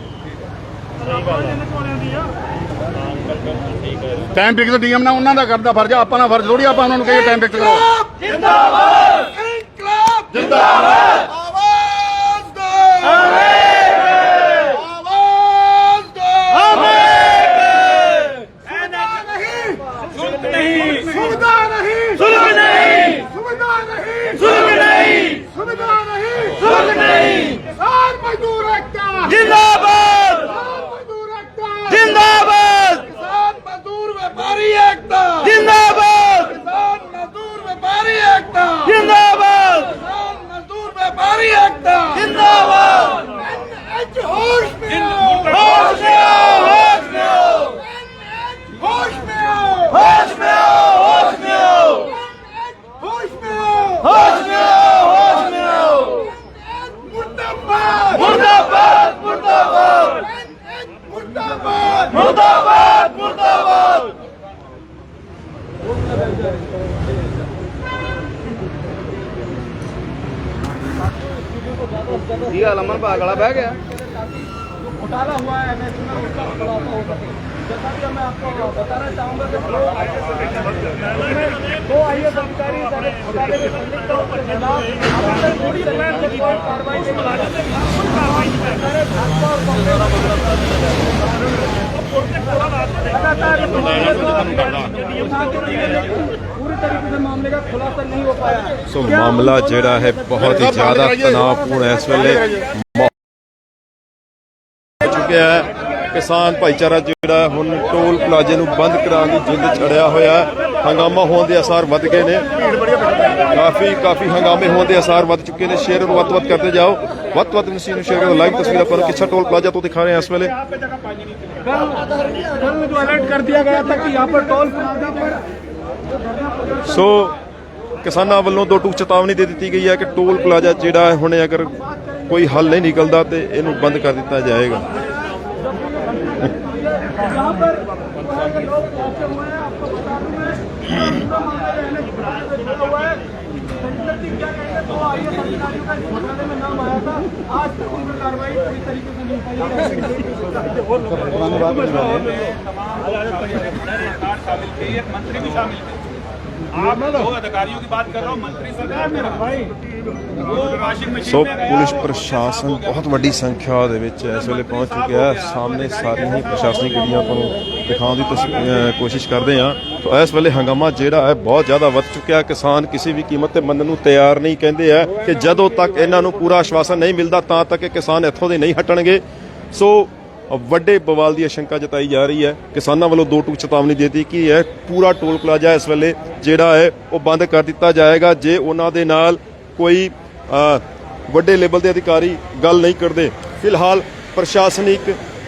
ਟਾਈਮ ਫਿਕਸ ਡੀਐਮ ਨਾਲ ਉਹਨਾਂ ਦਾ ਕਰਦਾ ਫਰਜ਼ ਆ, ਆਪਾਂ ਦਾ ਫਰਜ਼ ਥੋੜੀ ਆਪਾਂ ਉਹਨਾਂ ਨੂੰ ਕਹੀਏ ਟਾਈਮ ਫਿਕਸ ਕਰੋ। ਜਿੰਦਾਬਾਦ ਇਨਕਲਾਬ ਜਿੰਦਾਬਾਦ, ਆਵਾਜ਼ ਦੋ ਆਵਾਜ਼ ਦੋ, ਸੁਲਗ ਨਹੀਂ ਸੁਵਿਧਾ ਨਹੀਂ ਸੁਲਗ ਨਹੀਂ ਸੁਵਿਧਾ ਨਹੀਂ ਸੁਲਗ ਨਹੀਂ ਸੁਵਿਧਾ ਨਹੀਂ ਸੁਲਗ ਨਹੀਂ। ਕਿਸਾਨ ਮਜ਼ਦੂਰ ਏਕਤਾ ਜਿੰਦਾਬਾਦ, ਕਿਸਾਨ ਮਜ਼ਦੂਰ ਏਕਤਾ ਜਿੰਦਾਬਾਦ, ਕਿਸਾਨ ਮਜ਼ਦੂਰ ਵਪਾਰੀ ਏਕਤਾ ਜਿੰਦਾਬਾਦ, ਕਿਸਾਨ ਮਜ਼ਦੂਰ ਵਪਾਰੀ ਏਕਤਾ ਜਿੰਦਾਬਾਦ, ਕਿਸਾਨ ਮਜ਼ਦੂਰ ਵਪਾਰੀ ਏਕਤਾ ਜਿੰਦਾਬਾਦ। ਐਨਐਚ ਹੋਸ਼ ਮੇ ਆਓ, ਹੋਸ਼ ਮੇ ਆਓ, ਹੋਸ਼ ਮੇ ਆਓ, ਹੋਸ਼ ਮੇ ਆਓ, ਹੋਸ਼ ਮੇ ਆਓ, ਹੋਸ਼ ਮੇ ਆਓ, ਹੋਸ਼ ਮੇ ਆਓ, ਹੋਸ਼ ਮੇ ਆਓ, ਹੋਸ਼ ਮੇ ਆਓ। ਮੁਰਦਾਬਾਦ ਮੁਰਦਾਬਾਦ ਮੁਰਦਾਬਾਦ ਮੁਰਦਾਬਾਦ ਮੁਰਦਾਬਾਦ ਮੁਰਦਾਬਾਦ। ਕੀ ਹਾਲ ਅਮਨ ਭਾਗਲਾ ਬਹਿ ਗਿਆ। घोटाला हुआ है एमएसपी में, उसका खुलासा हो सके। जैसा कि मैं आपको बताना चाहूँगा कि दो आईएएस अधिकारी घोटाले में संलिप्त के खिलाफ अभी तक पूरी तरह से कोई कार्रवाई नहीं की भाजपा और लगातार पूरी तरीके से मामले का खुलासा नहीं हो पाया। सो मामला ਜਿਹੜਾ ਹੈ ਬਹੁਤ ਹੀ ਜ਼ਿਆਦਾ ਤਣਾਅਪੂर्ण ਇਸ ਵੇਲੇ ਚੁੱਕਿਆ ਹੈ। ਕਿਸਾਨ ਭਾਈਚਾਰਾ ਜਿਹੜਾ ਹੁਣ ਟੋਲ ਪਲਾਜ਼ੇ ਨੂੰ ਬੰਦ ਕਰਾਉਣ ਦੀ ਜਿੱਦ ਛੜਿਆ ਹੋਇਆ ਹੈ। ਹੰਗਾਮਾ ਹੋਣ ਦੇ ਅਸਾਰ ਵੱਧ ਗਏ ਨੇ, ਕਾਫੀ ਹੰਗਾਮੇ ਹੋਣ ਦੇ ਅਸਾਰ ਵੱਧ ਚੁੱਕੇ ਨੇ। ਸ਼ੇਅਰ ਨੂੰ ਵੱਧ ਕਰਦੇ ਜਾਓ, ਵੱਧ ਨੂੰ ਸ਼ੇਅਰ ਕਰੋ। ਲਾਈਵ ਤਸਵੀਰਾਂ ਪਰ ਕਿੱਛਾ ਟੋਲ ਪਲਾਜ਼ਾ ਤੋਂ ਦਿਖਾ ਰਹੇ हैं इस वेले। कल जो अलर्ट कर दिया गया था कि यहाँ पर टोल प्लाजा पर ਸੋ ਕਿਸਾਨਾਂ ਵੱਲੋਂ ਦੋ ਟੂਕ ਚੇਤਾਵਨੀ ਦੇ ਦਿੱਤੀ ਗਈ ਹੈ ਕਿ ਟੋਲ ਪਲਾਜ਼ਾ ਜਿਹੜਾ ਹੁਣ ਅਗਰ ਕੋਈ ਹੱਲ ਨਹੀਂ ਨਿਕਲਦਾ ਤੇ ਇਹਨੂੰ ਬੰਦ ਕਰ ਦਿੱਤਾ ਜਾਏਗਾ। यहाँ पर लोग पहुंचे हुए हैं, आपको बता दूं मैं जुड़ा हुआ है। क्या कहते हैं, दो आईएएस अधिकारियों का घोटाले में नाम आया था, आज तक उन पर कार्रवाई पूरी तरीके से नहीं पाई। मंत्री भी शामिल थे। आप दो अधिकारियों की बात कर रहा हूँ, मंत्री सरकार में ਸੋ ਪੁਲਿਸ ਪ੍ਰਸ਼ਾਸਨ ਬਹੁਤ ਵੱਡੀ ਸੰਖਿਆ ਦੇ ਵਿੱਚ ਇਸ ਵੇਲੇ ਪਹੁੰਚ ਚੁੱਕਿਆ ਹੈ। ਸਾਹਮਣੇ ਸਾਰੀਆਂ ਹੀ ਪ੍ਰਸ਼ਾਸਨਿਕ ਗੱਡੀਆਂ ਤੁਹਾਨੂੰ ਦਿਖਾਉਣ ਦੀ ਕੋਸ਼ਿਸ਼ ਕਰਦੇ ਹਾਂ। ਤਾਂ ਇਸ ਵੇਲੇ ਹੰਗਾਮਾ ਜਿਹੜਾ ਹੈ ਬਹੁਤ ਜ਼ਿਆਦਾ ਵੱਧ ਚੁੱਕਿਆ। ਕਿਸਾਨ ਕਿਸੇ ਵੀ ਕੀਮਤ ਤੇ ਮੰਨਣ ਨੂੰ ਤਿਆਰ ਨਹੀਂ, ਕਹਿੰਦੇ ਆ ਕਿ ਜਦੋਂ ਤੱਕ ਇਹਨਾਂ ਨੂੰ ਪੂਰਾ ਆਸ਼ਵਾਸਨ ਨਹੀਂ ਮਿਲਦਾ ਤਾਂ ਤੱਕ ਇਹ ਕਿਸਾਨ ਇੱਥੋਂ ਦੇ ਨਹੀਂ ਹਟਣਗੇ। ਸੋ ਵੱਡੇ ਬਵਾਲ ਦੀ ਆਸ਼ੰਕਾ ਜਤਾਈ ਜਾ ਰਹੀ ਹੈ। ਕਿਸਾਨਾਂ ਵੱਲੋਂ ਦੋ ਟੂਕ ਚੇਤਾਵਨੀ ਦੇ ਦਿੱਤੀ ਕਿ ਇਹ ਪੂਰਾ ਟੋਲ ਪਲਾਜ਼ਾ ਇਸ ਵੇਲੇ ਜਿਹੜਾ ਹੈ ਉਹ ਬੰਦ ਕਰ ਦਿੱਤਾ ਜਾਏਗਾ ਜੇ ਉਹਨਾਂ ਦੇ ਨਾਲ ਕੋਈ ਵੱਡੇ ਲੈਵਲ ਦੇ ਅਧਿਕਾਰੀ ਗੱਲ ਨਹੀਂ ਕਰਦੇ। ਫਿਲਹਾਲ ਪ੍ਰਸ਼ਾਸਨਿਕ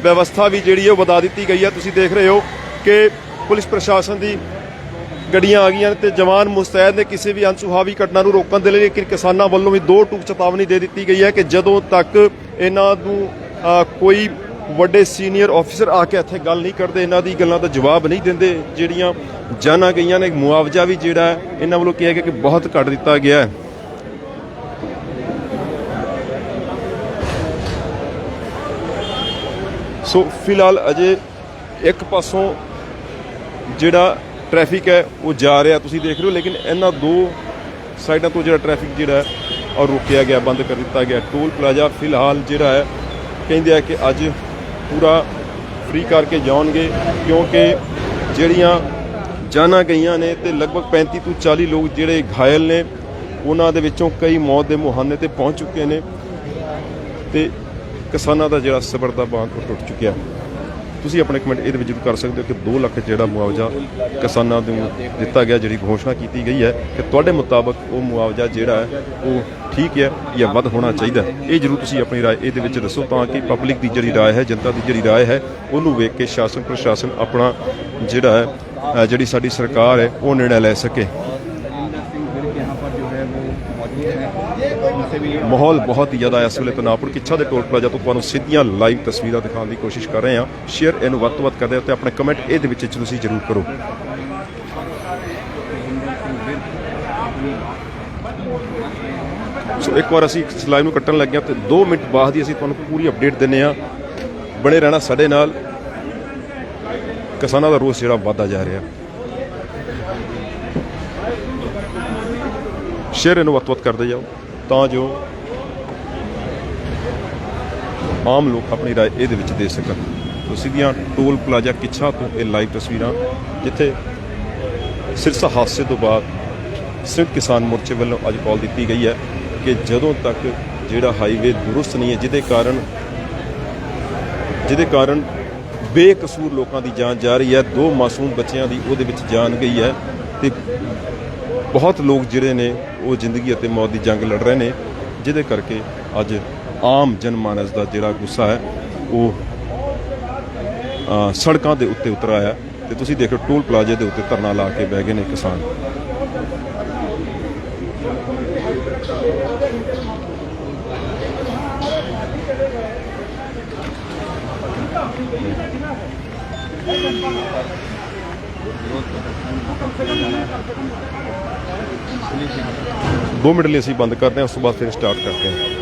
ਵਿਵਸਥਾ ਵੀ ਜਿਹੜੀ ਹੈ ਉਹ ਵਧਾ ਦਿੱਤੀ ਗਈ ਹੈ। ਤੁਸੀਂ ਦੇਖ ਰਹੇ ਹੋ ਕਿ ਪੁਲਿਸ ਪ੍ਰਸ਼ਾਸਨ ਦੀ ਗੱਡੀਆਂ ਆ ਗਈਆਂ ਤੇ ਜਵਾਨ ਮੁਸਤੈਦ ਨੇ ਕਿਸੇ ਵੀ ਅਨਸੁਖਾਵੀ ਘਟਨਾ ਨੂੰ ਰੋਕਣ ਦੇ ਲਈ। ਲੇਕਿਨ ਕਿਸਾਨਾਂ ਵੱਲੋਂ ਵੀ ਦੋ ਟੂਕ ਚੇਤਾਵਨੀ ਦੇ ਦਿੱਤੀ ਗਈ ਹੈ ਕਿ ਜਦੋਂ ਤੱਕ ਇਹਨਾਂ ਨੂੰ ਕੋਈ ਵੱਡੇ ਸੀਨੀਅਰ ਆਫੀਸਰ ਆ ਕੇ ਇੱਥੇ ਗੱਲ ਨਹੀਂ ਕਰਦੇ, ਇਹਨਾਂ ਦੀ ਗੱਲਾਂ ਦਾ ਜਵਾਬ ਨਹੀਂ ਦਿੰਦੇ, ਜਿਹੜੀਆਂ ਜਾਨਾਂ ਗਈਆਂ ਨੇ। ਮੁਆਵਜ਼ਾ ਵੀ ਜਿਹੜਾ ਇਹਨਾਂ ਵੱਲੋਂ ਕਿਹਾ ਗਿਆ ਕਿ ਬਹੁਤ ਘੱਟ ਦਿੱਤਾ ਗਿਆ ਹੈ। ਸੋ ਫਿਲਹਾਲ ਅਜੇ ਇੱਕ ਪਾਸੋਂ ਜਿਹੜਾ ਟ੍ਰੈਫਿਕ ਹੈ ਉਹ ਜਾ ਰਿਹਾ ਤੁਸੀਂ ਦੇਖ ਰਹੇ ਹੋ, ਲੇਕਿਨ ਇਹਨਾਂ ਦੋ ਸਾਈਡਾਂ ਤੋਂ ਜਿਹੜਾ ਟ੍ਰੈਫਿਕ ਜਿਹੜਾ ਹੈ ਔਰ ਰੋਕਿਆ ਗਿਆ, ਬੰਦ ਕਰ ਦਿੱਤਾ ਗਿਆ। ਟੋਲ ਪਲਾਜ਼ਾ ਫਿਲਹਾਲ ਜਿਹੜਾ ਹੈ ਕਹਿੰਦੇ ਆ ਕਿ ਅੱਜ ਪੂਰਾ ਫ੍ਰੀ ਕਰਕੇ ਜਾਣਗੇ, ਕਿਉਂਕਿ ਜਿਹੜੀਆਂ ਜਾਨਾਂ ਗਈਆਂ ਨੇ ਤੇ ਲਗਭਗ 35 ਤੋਂ 40 ਲੋਕ ਜਿਹੜੇ ਘਾਇਲ ਨੇ, ਉਹਨਾਂ ਦੇ ਵਿੱਚੋਂ ਕਈ ਮੌਤ ਦੇ ਮੁਹਾਨੇ ਤੇ ਪਹੁੰਚ ਚੁੱਕੇ ਨੇ ਤੇ ਕਿਸਾਨਾਂ ਦਾ ਜਿਹੜਾ ਸਬਰ ਦਾ ਬਾਂਧ ਉਹ ਟੁੱਟ ਚੁੱਕਿਆ। ਤੁਸੀਂ ਆਪਣੇ ਕਮੈਂਟ ਇਹਦੇ ਵਿੱਚ ਜ਼ਰੂਰ ਕਰ ਸਕਦੇ ਹੋ ਕਿ 2 ਲੱਖ ਜਿਹੜਾ ਮੁਆਵਜ਼ਾ ਕਿਸਾਨਾਂ ਨੂੰ ਦਿੱਤਾ ਗਿਆ, ਜਿਹੜੀ ਘੋਸ਼ਣਾ ਕੀਤੀ ਗਈ ਹੈ, ਕਿ ਤੁਹਾਡੇ ਮੁਤਾਬਕ ਉਹ ਮੁਆਵਜ਼ਾ ਜਿਹੜਾ ਹੈ ਉਹ ਠੀਕ ਹੈ ਜਾਂ ਵੱਧ ਹੋਣਾ ਚਾਹੀਦਾ। ਇਹ ਜ਼ਰੂਰ ਤੁਸੀਂ ਆਪਣੀ ਰਾਏ ਇਹਦੇ ਵਿੱਚ ਦੱਸੋ, ਤਾਂ ਕਿ ਪਬਲਿਕ ਦੀ ਜਿਹੜੀ ਰਾਏ ਹੈ, ਜਨਤਾ ਦੀ ਜਿਹੜੀ ਰਾਏ ਹੈ, ਉਹਨੂੰ ਵੇਖ ਕੇ ਸ਼ਾਸਨ ਪ੍ਰਸ਼ਾਸਨ ਆਪਣਾ ਜਿਹੜਾ ਹੈ ਜਿਹੜੀ ਸਾਡੀ ਸਰਕਾਰ ਹੈ ਉਹ ਨਿਰਣਾ ਲੈ ਸਕੇ। ਮਾਹੌਲ ਬਹੁਤ ਹੀ ਜ਼ਿਆਦਾ ਇਸ ਵੇਲੇ ਤਣਾਅਪੂਰਨ ਕਿੱਛਾ ਦੇ ਟੋਲ ਪਲਾਜ਼ਾ ਤੋਂ ਤੁਹਾਨੂੰ ਸਿੱਧੀਆਂ ਲਾਈਵ ਤਸਵੀਰਾਂ ਦਿਖਾਉਣ ਦੀ ਕੋਸ਼ਿਸ਼ ਕਰ ਰਹੇ ਹਾਂ। ਸ਼ੇਅਰ ਇਹਨੂੰ ਵੱਧ ਤੋਂ ਵੱਧ ਕਰਦੇ ਹੋ ਤੇ ਆਪਣੇ ਕਮੈਂਟ ਇਹਦੇ ਵਿੱਚ ਤੁਸੀਂ ਜ਼ਰੂਰ ਕਰੋ। ਸੋ ਇੱਕ ਵਾਰ ਅਸੀਂ ਇਸ ਲਾਈਵ ਨੂੰ ਕੱਟਣ ਲੱਗੇ ਹਾਂ ਤੇ 2 ਮਿੰਟ ਬਾਅਦ ਹੀ ਅਸੀਂ ਤੁਹਾਨੂੰ ਪੂਰੀ ਅਪਡੇਟ ਦਿੰਦੇ ਹਾਂ। ਬਣੇ ਰਹਿਣਾ ਸਾਡੇ ਨਾਲ। ਕਿਸਾਨਾਂ ਦਾ ਰੋਸ ਜਿਹੜਾ ਵੱਧਦਾ ਜਾ ਰਿਹਾ। ਸ਼ੇਅਰ ਇਹਨੂੰ ਵੱਧ ਤੋਂ ਵੱਧ ਕਰਦੇ ਜਾਓ ਤਾਂ ਜੋ ਆਮ ਲੋਕ ਆਪਣੀ ਰਾਏ ਇਹਦੇ ਵਿੱਚ ਦੇ ਸਕਣ। ਤੋ ਸਿੱਧੀਆਂ ਟੋਲ ਪਲਾਜ਼ਾ ਕਿੱਛਾ ਤੋਂ ਇਹ ਲਾਈਵ ਤਸਵੀਰਾਂ, ਜਿੱਥੇ ਸਿਰਸਾ ਹਾਦਸੇ ਤੋਂ ਬਾਅਦ ਸੰਯੁਕਤ ਕਿਸਾਨ ਮੋਰਚੇ ਵੱਲੋਂ ਅੱਜ ਕਾਲ ਦਿੱਤੀ ਗਈ ਹੈ ਕਿ ਜਦੋਂ ਤੱਕ ਜਿਹੜਾ ਹਾਈਵੇ ਦੁਰਸਤ ਨਹੀਂ ਹੈ, ਜਿਹਦੇ ਕਾਰਨ ਬੇਕਸੂਰ ਲੋਕਾਂ ਦੀ ਜਾਨ ਜਾ ਰਹੀ ਹੈ, 2 ਮਾਸੂਮ ਬੱਚਿਆਂ ਦੀ ਉਹਦੇ ਵਿੱਚ ਜਾਨ ਗਈ ਹੈ ਤੇ ਬਹੁਤ ਲੋਕ ਜਿਹੜੇ ਨੇ ਉਹ ਜ਼ਿੰਦਗੀ ਅਤੇ ਮੌਤ ਦੀ ਜੰਗ ਲੜ ਰਹੇ ਨੇ, ਜਿਹਦੇ ਕਰਕੇ ਅੱਜ ਆਮ ਜਨਮਾਨਸ ਦਾ ਜਿਹੜਾ ਗੁੱਸਾ ਹੈ ਉਹ ਸੜਕਾਂ ਦੇ ਉੱਤੇ ਉਤਰ ਆਇਆ ਤੇ ਤੁਸੀਂ ਦੇਖੋ ਟੋਲ ਪਲਾਜ਼ੇ ਦੇ ਉੱਤੇ ਧਰਨਾ ਲਾ ਕੇ ਬਹਿ ਗਏ ਨੇ ਕਿਸਾਨ। दो मिनट लिए ਅਸੀਂ ਬੰਦ ਕਰਦੇ ਹਾਂ, ਉਸ ਤੋਂ ਬਾਅਦ ਫਿਰ ਸਟਾਰਟ ਕਰਦੇ ਹਾਂ।